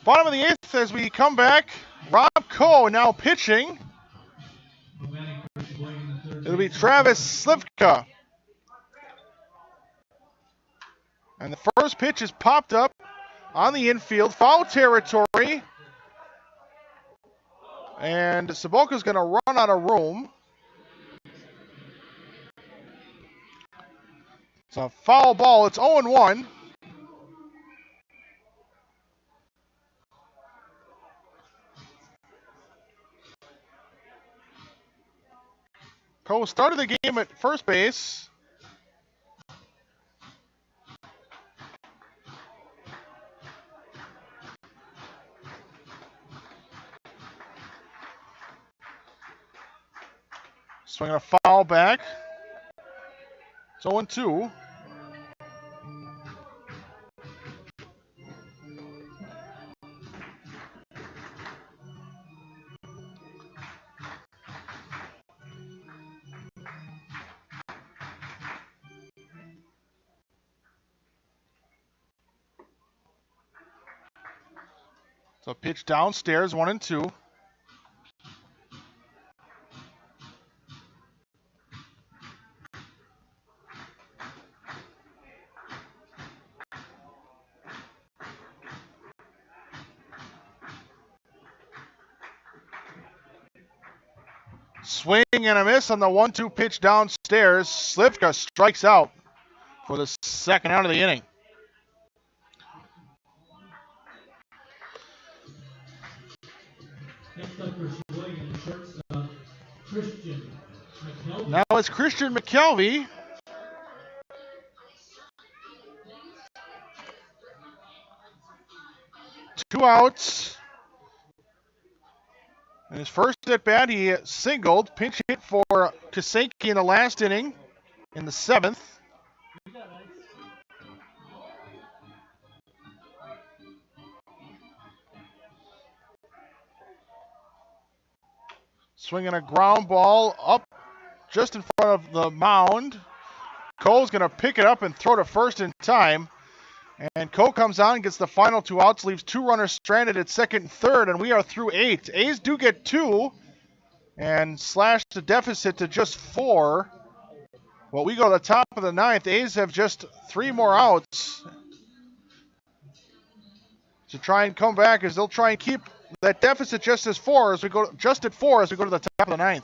Bottom of the 8th as we come back. Rob Coe now pitching. It'll be Travis Slivka. And the first pitch is popped up on the infield. Foul territory. And Soboka's going to run out of room. It's a foul ball. It's 0-1. Coe started the game at first base. Swinging a foul back. It's 0-2. So pitch downstairs, 1-2. Swing and a miss on the 1-2 pitch downstairs. Slivka strikes out for the second out of the inning. Next up for Sheboygan, shortstop Christian McKelvey. Now it's Christian McKelvey. Two outs. In his first at bat, he singled, pinch hit for Kasenki in the last inning in the 7th. Swinging a ground ball up just in front of the mound. Cole's going to pick it up and throw to first in time. And Cole comes on, gets the final 2 outs, leaves 2 runners stranded at second and third, and we are through 8. A's do get 2 and slash the deficit to just 4. Well, we go to the top of the 9th. A's have just 3 more outs to try and come back, as they'll try and keep that deficit just at 4 as we go to the top of the 9th.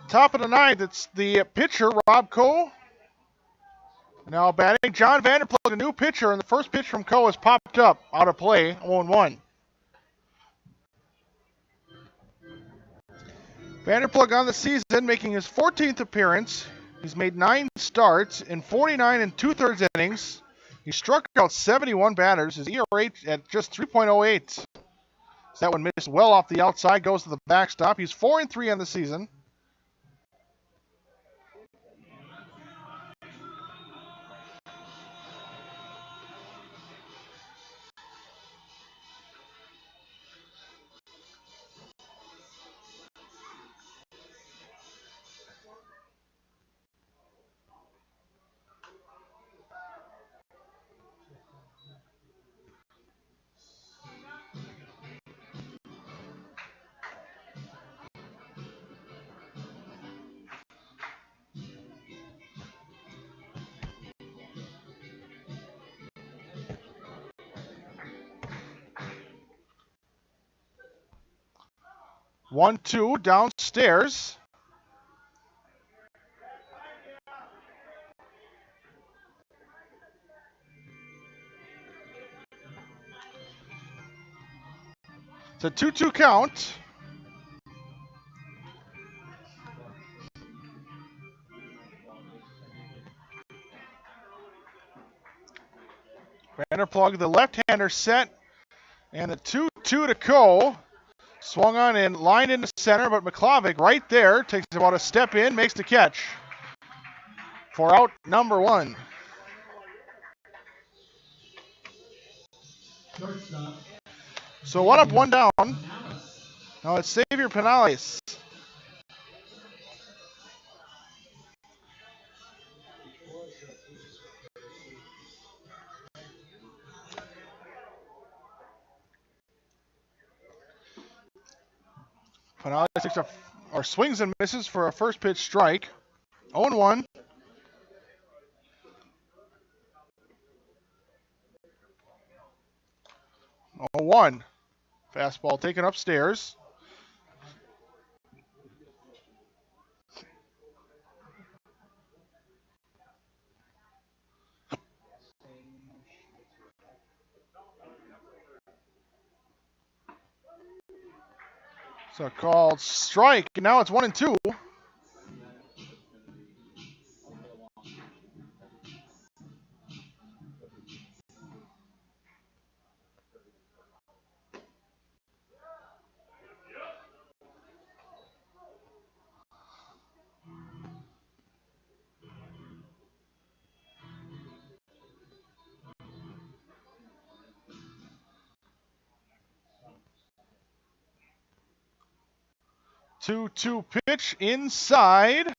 Top of the ninth, it's the pitcher, Rob Coe. Now batting, John Vanderplug, a new pitcher, and the first pitch from Coe has popped up, out of play, 0-1. Vanderplug on the season, making his 14th appearance. He's made 9 starts in 49 and 2/3 innings. He struck out 71 batters. His ERA at just 3.08. That one missed well off the outside, goes to the backstop. He's 4-3 on the season. One, two, downstairs. It's a 2-2 count. Vanderplug, the left-hander, set. And the 2-2 to Coe. Swung on and lined into center, but McClavic right there takes about a step in, makes the catch for out number 1. Shortstop. So 1 up, 1 down. Now it's Xavier Penales. Penales takes swings and misses for a first pitch strike. 0-1. Oh, 1. Fastball taken upstairs. So called strike. And now it's 1-2. Two pitch inside.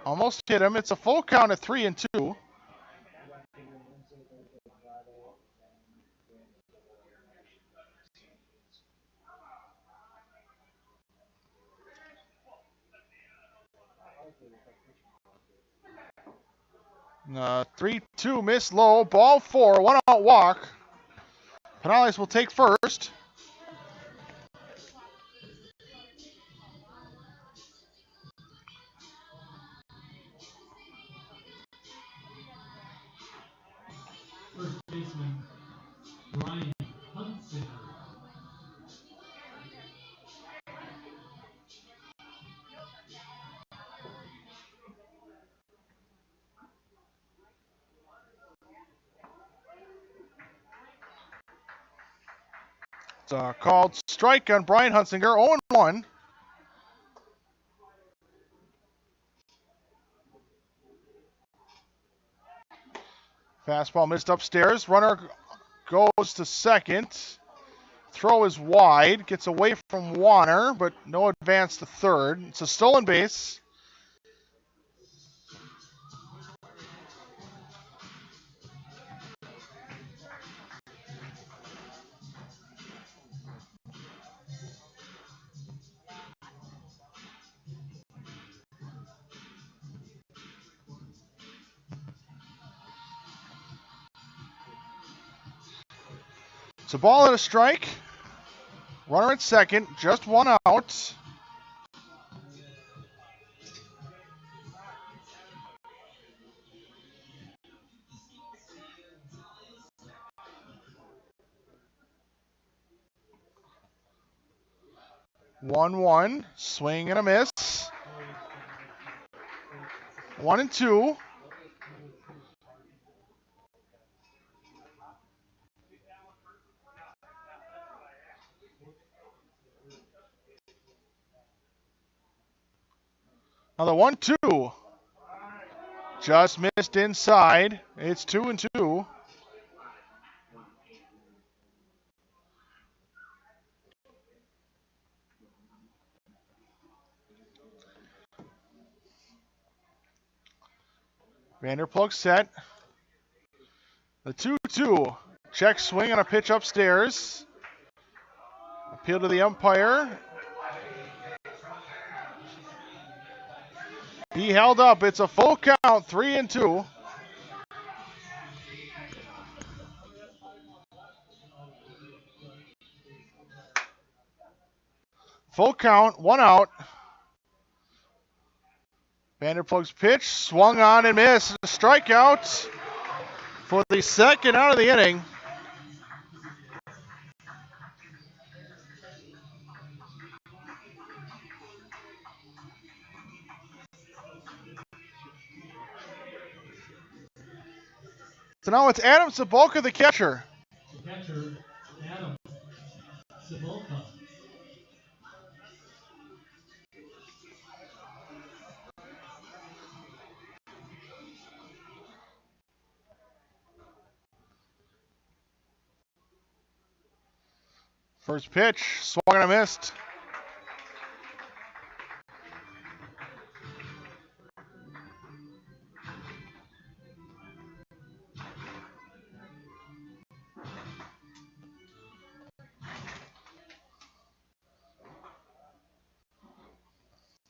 Almost hit him. It's a full count at 3-2. Uh, 3-2 miss low. Ball 4. 1 out walk. Penales will take first. First baseman, Brian Huntzinger. It's a called strike on Brian Huntzinger. 0-1. Fastball missed upstairs. Runner goes to second. Throw is wide. Gets away from Warner, but no advance to third. It's a stolen base. It's a ball and a strike. Runner at second, just 1 out. 1-1. Swing and a miss. 1-2. Now the 1-2. Just missed inside. It's 2-2. Vanderplug set. The 2-2. Check swing on a pitch upstairs. Appeal to the umpire. He held up. It's a full count, 3-2. Full count, 1 out. Vanderplug's pitch, swung on and missed. A strikeout for the second out of the inning. So now it's Adam Sobotka, the catcher. Catcher, Adam Sobotka. First pitch, swung and a missed.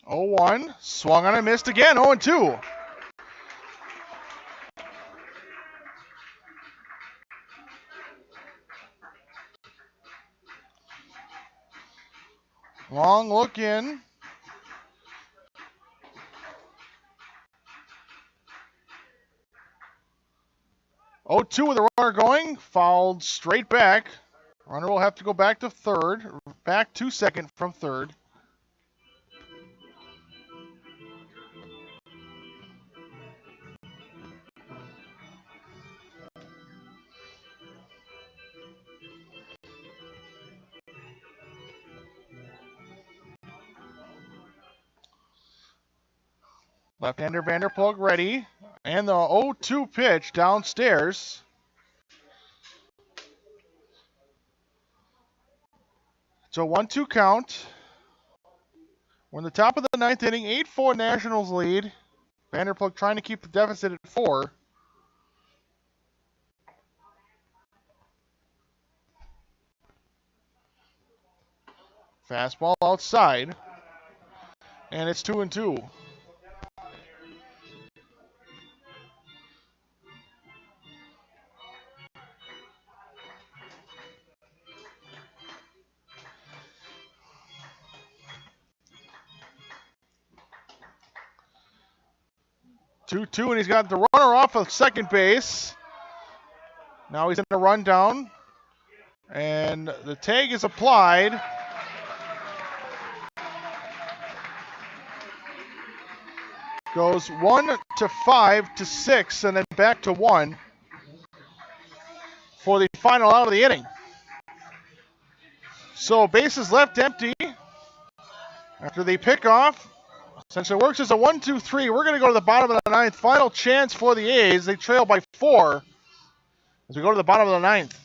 Oh, 1, swung on and missed again, 0-2. Long look in. Oh, 2 with the runner going, fouled straight back. Runner will have to go back to third, back to second from third. Left-hander Vanderplug ready. And the 0-2 pitch downstairs. It's a 1-2 count. We're in the top of the ninth inning. 8-4 Nationals lead. Vanderplug trying to keep the deficit at 4. Fastball outside. And it's 2-2. And he's got the runner off of second base. Now he's in a rundown. And the tag is applied. Goes 1 to 5 to 6 and then back to 1 for the final out of the inning. So bases left empty after the pickoff. Essentially works as a 1-2-3. We're going to go to the bottom of the ninth. Final chance for the A's. They trail by 4 as we go to the bottom of the ninth.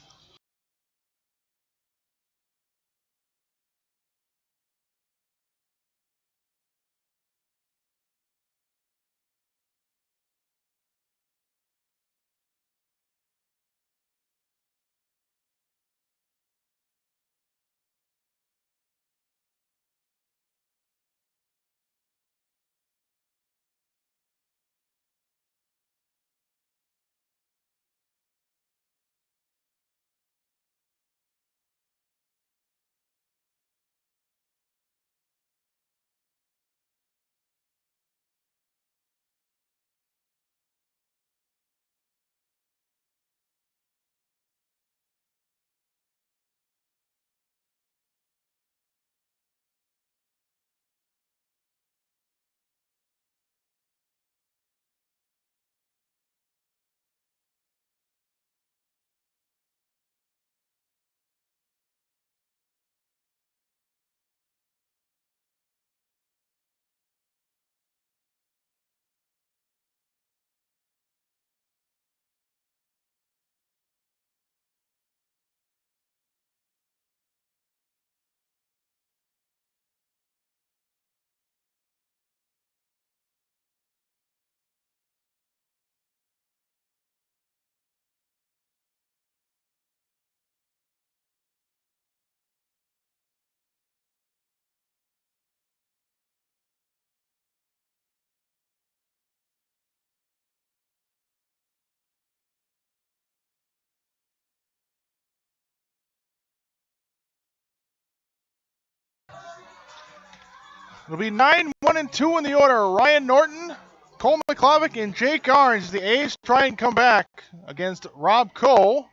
It'll be 9, 1, and 2 in the order. Ryan Norton, Cole McClavick, and Jake Arns. The A's try and come back against Rob Coe,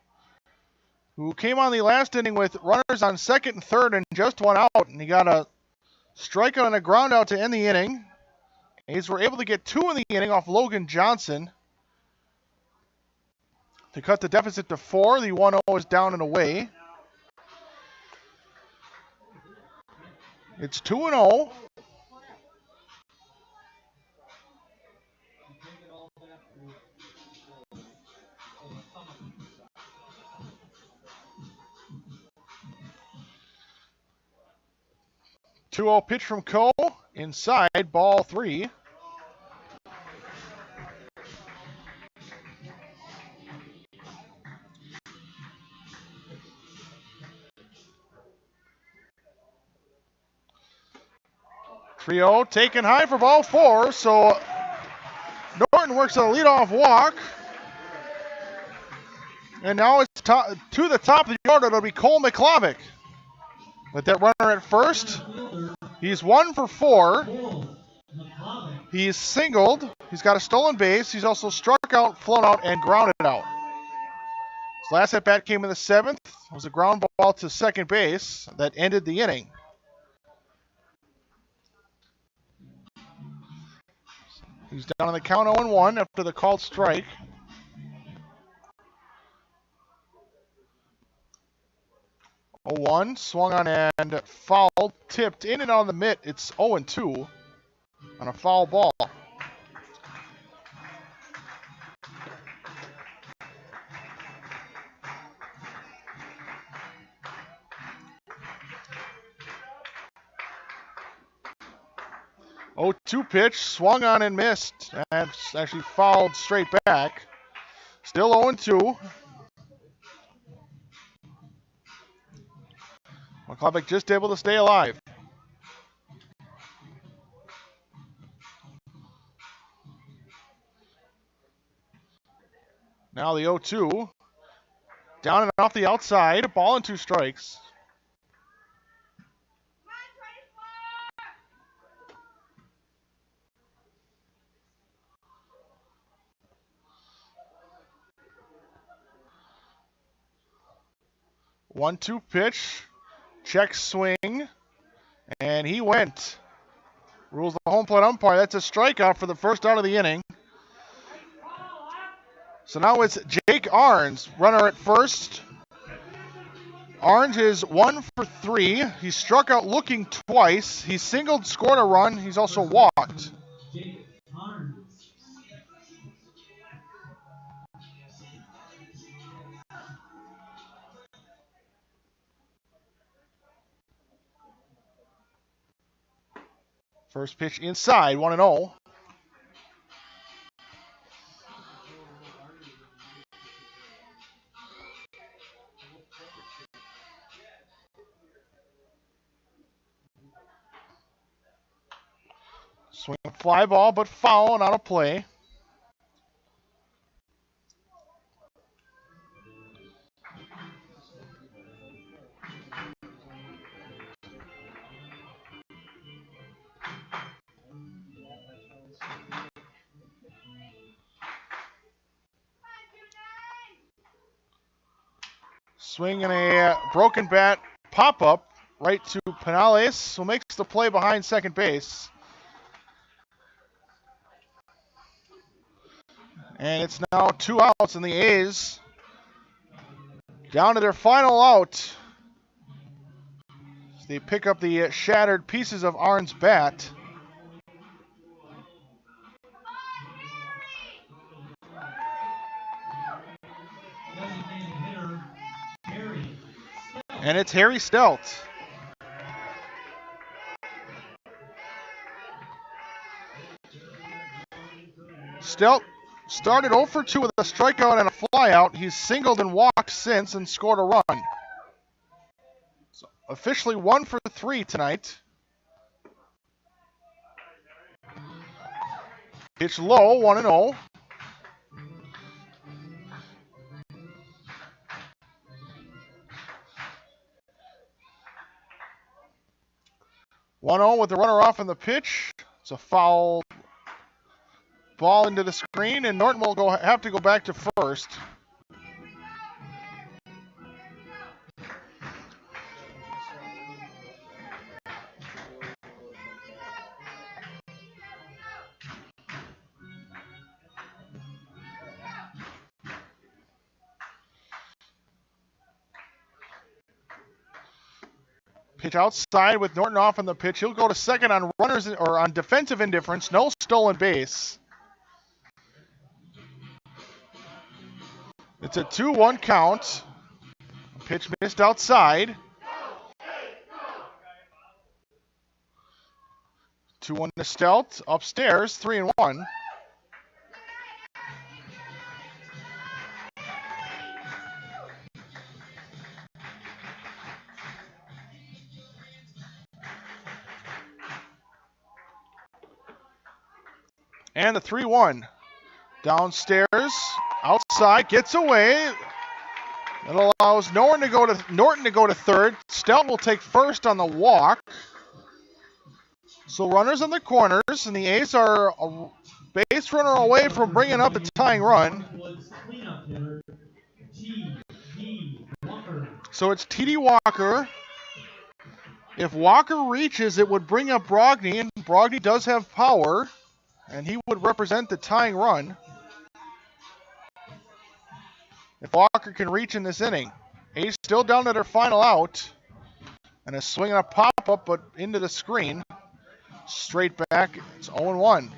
who came on the last inning with runners on second and third and just one out. And he got a strikeout and a ground out to end the inning. A's were able to get 2 in the inning off Logan Johnson to cut the deficit to 4. The 1-0 is down and away. It's 2-0. Pitch from Coe. Inside, ball 3. Trio taken high for ball 4, so Norton works a leadoff walk. And now it's to the top of the order. It'll be Cole McClavick. With that runner at first, he's 1 for 4. He's singled. He's got a stolen base. He's also struck out, flown out, and grounded out. His last at bat came in the 7th. It was a ground ball to second base that ended the inning. He's down on the count 0-1 after the called strike. Oh, 1 swung on and foul, tipped in and out of the mitt. It's 0-2 on a foul ball. Oh, 2 pitch, swung on and missed, and actually fouled straight back. Still 0-2. McClavick just able to stay alive. Now the 0-2. Down and off the outside, ball and 2 strikes. One-two pitch, check swing, and he went. Rules the home plate umpire. That's a strikeout for the first out of the inning. So now it's Jake Arns, runner at first. Arns is 1 for 3. He struck out looking twice. He singled, scored a run. He's also walked. First pitch inside, 1-0. Swing a fly ball, but foul and out of play. Swinging a broken bat pop-up right to Penales, who makes the play behind second base. And it's now 2 outs, and the A's down to their final out. They pick up the shattered pieces of Arn's bat. And it's Harry Stelt. Stelt started 0 for 2 with a strikeout and a flyout. He's singled and walked since and scored a run. So officially 1 for 3 tonight. Pitch low, 1-0. 1-0 with the runner off on the pitch. It's a foul ball into the screen, and Norton will have to go back to first. Pitch outside with Norton off on the pitch. He'll go to second on runners or on defensive indifference. No stolen base. It's a 2-1 count. Pitch missed outside. 2-1 to Stelt. Upstairs, 3-1. And the 3-1. Downstairs, outside, gets away. It allows Norton to go to third. Stelt will take first on the walk. So runners in the corners, and the A's are a base runner away from bringing up the tying run. So it's T.D. Walker. If Walker reaches, it would bring up Brogny, and Brogny does have power, and he would represent the tying run. If Walker can reach in this inning. A's still down to their final out. And a swing and a pop-up, but into the screen. Straight back, it's 0-1.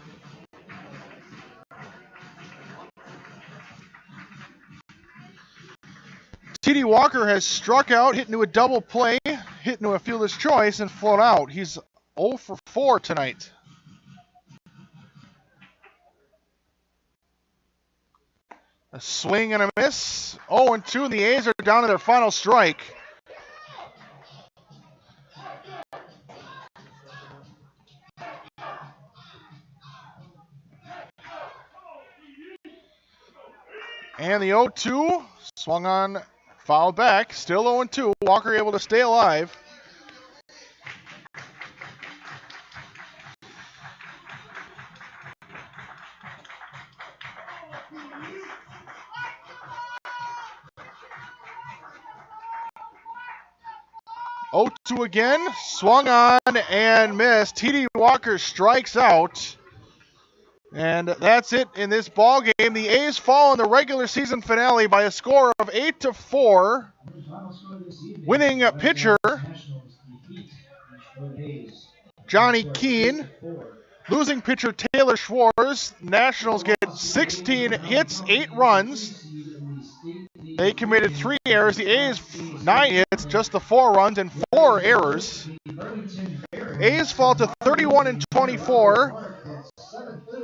T.D. Walker has struck out, hit into a double play, hit into a fielder's choice, and flown out. He's 0 for 4 tonight. A swing and a miss. 0-2, and the A's are down to their final strike. And the 0-2, swung on, fouled back, still 0-2. Walker able to stay alive. Oh, 2 again, swung on and missed. T.D. Walker strikes out. And that's it in this ball game. The A's fall in the regular season finale by a score of 8-4. Winning pitcher Johnny Keane. Losing pitcher Taylor Schwartz. Nationals get 16 hits, 8 runs. They committed 3 errors. The A's 9 hits, just the 4 runs and 4 errors. A's fall to 31-24.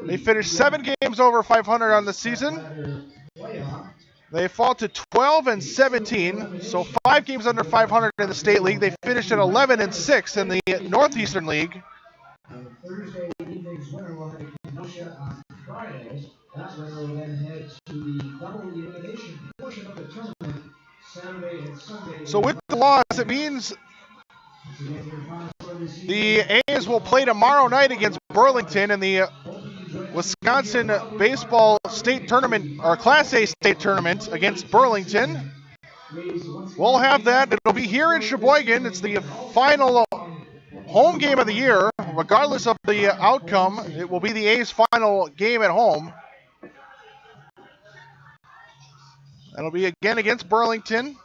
They finished 7 games over 500 on the season. They fall to 12-17, so 5 games under 500 in the State League. They finished at 11-6 in the Northeastern League. Thursday evening's winner will head to Kenosha on Friday. That winner will then head to the double elimination portion of the tournament Saturday and Sunday. So with the loss, it means the A's will play tomorrow night against Burlington in the Wisconsin Baseball State Tournament, or Class A State Tournament against Burlington. We'll have that. It'll be here in Sheboygan. It's the final home game of the year. Regardless of the outcome, it will be the A's final game at home. That'll be again against Burlington.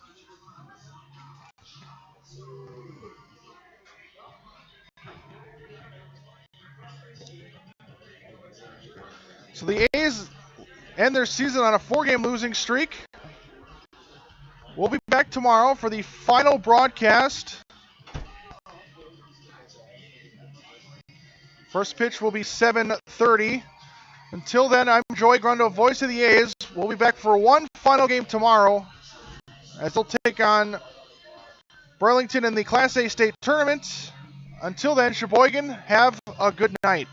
So the A's end their season on a 4-game losing streak. We'll be back tomorrow for the final broadcast. First pitch will be 7:30. Until then, I'm Joey Grundo, voice of the A's. We'll be back for one final game tomorrow as they'll take on Burlington in the Class A State Tournament. Until then, Sheboygan, have a good night.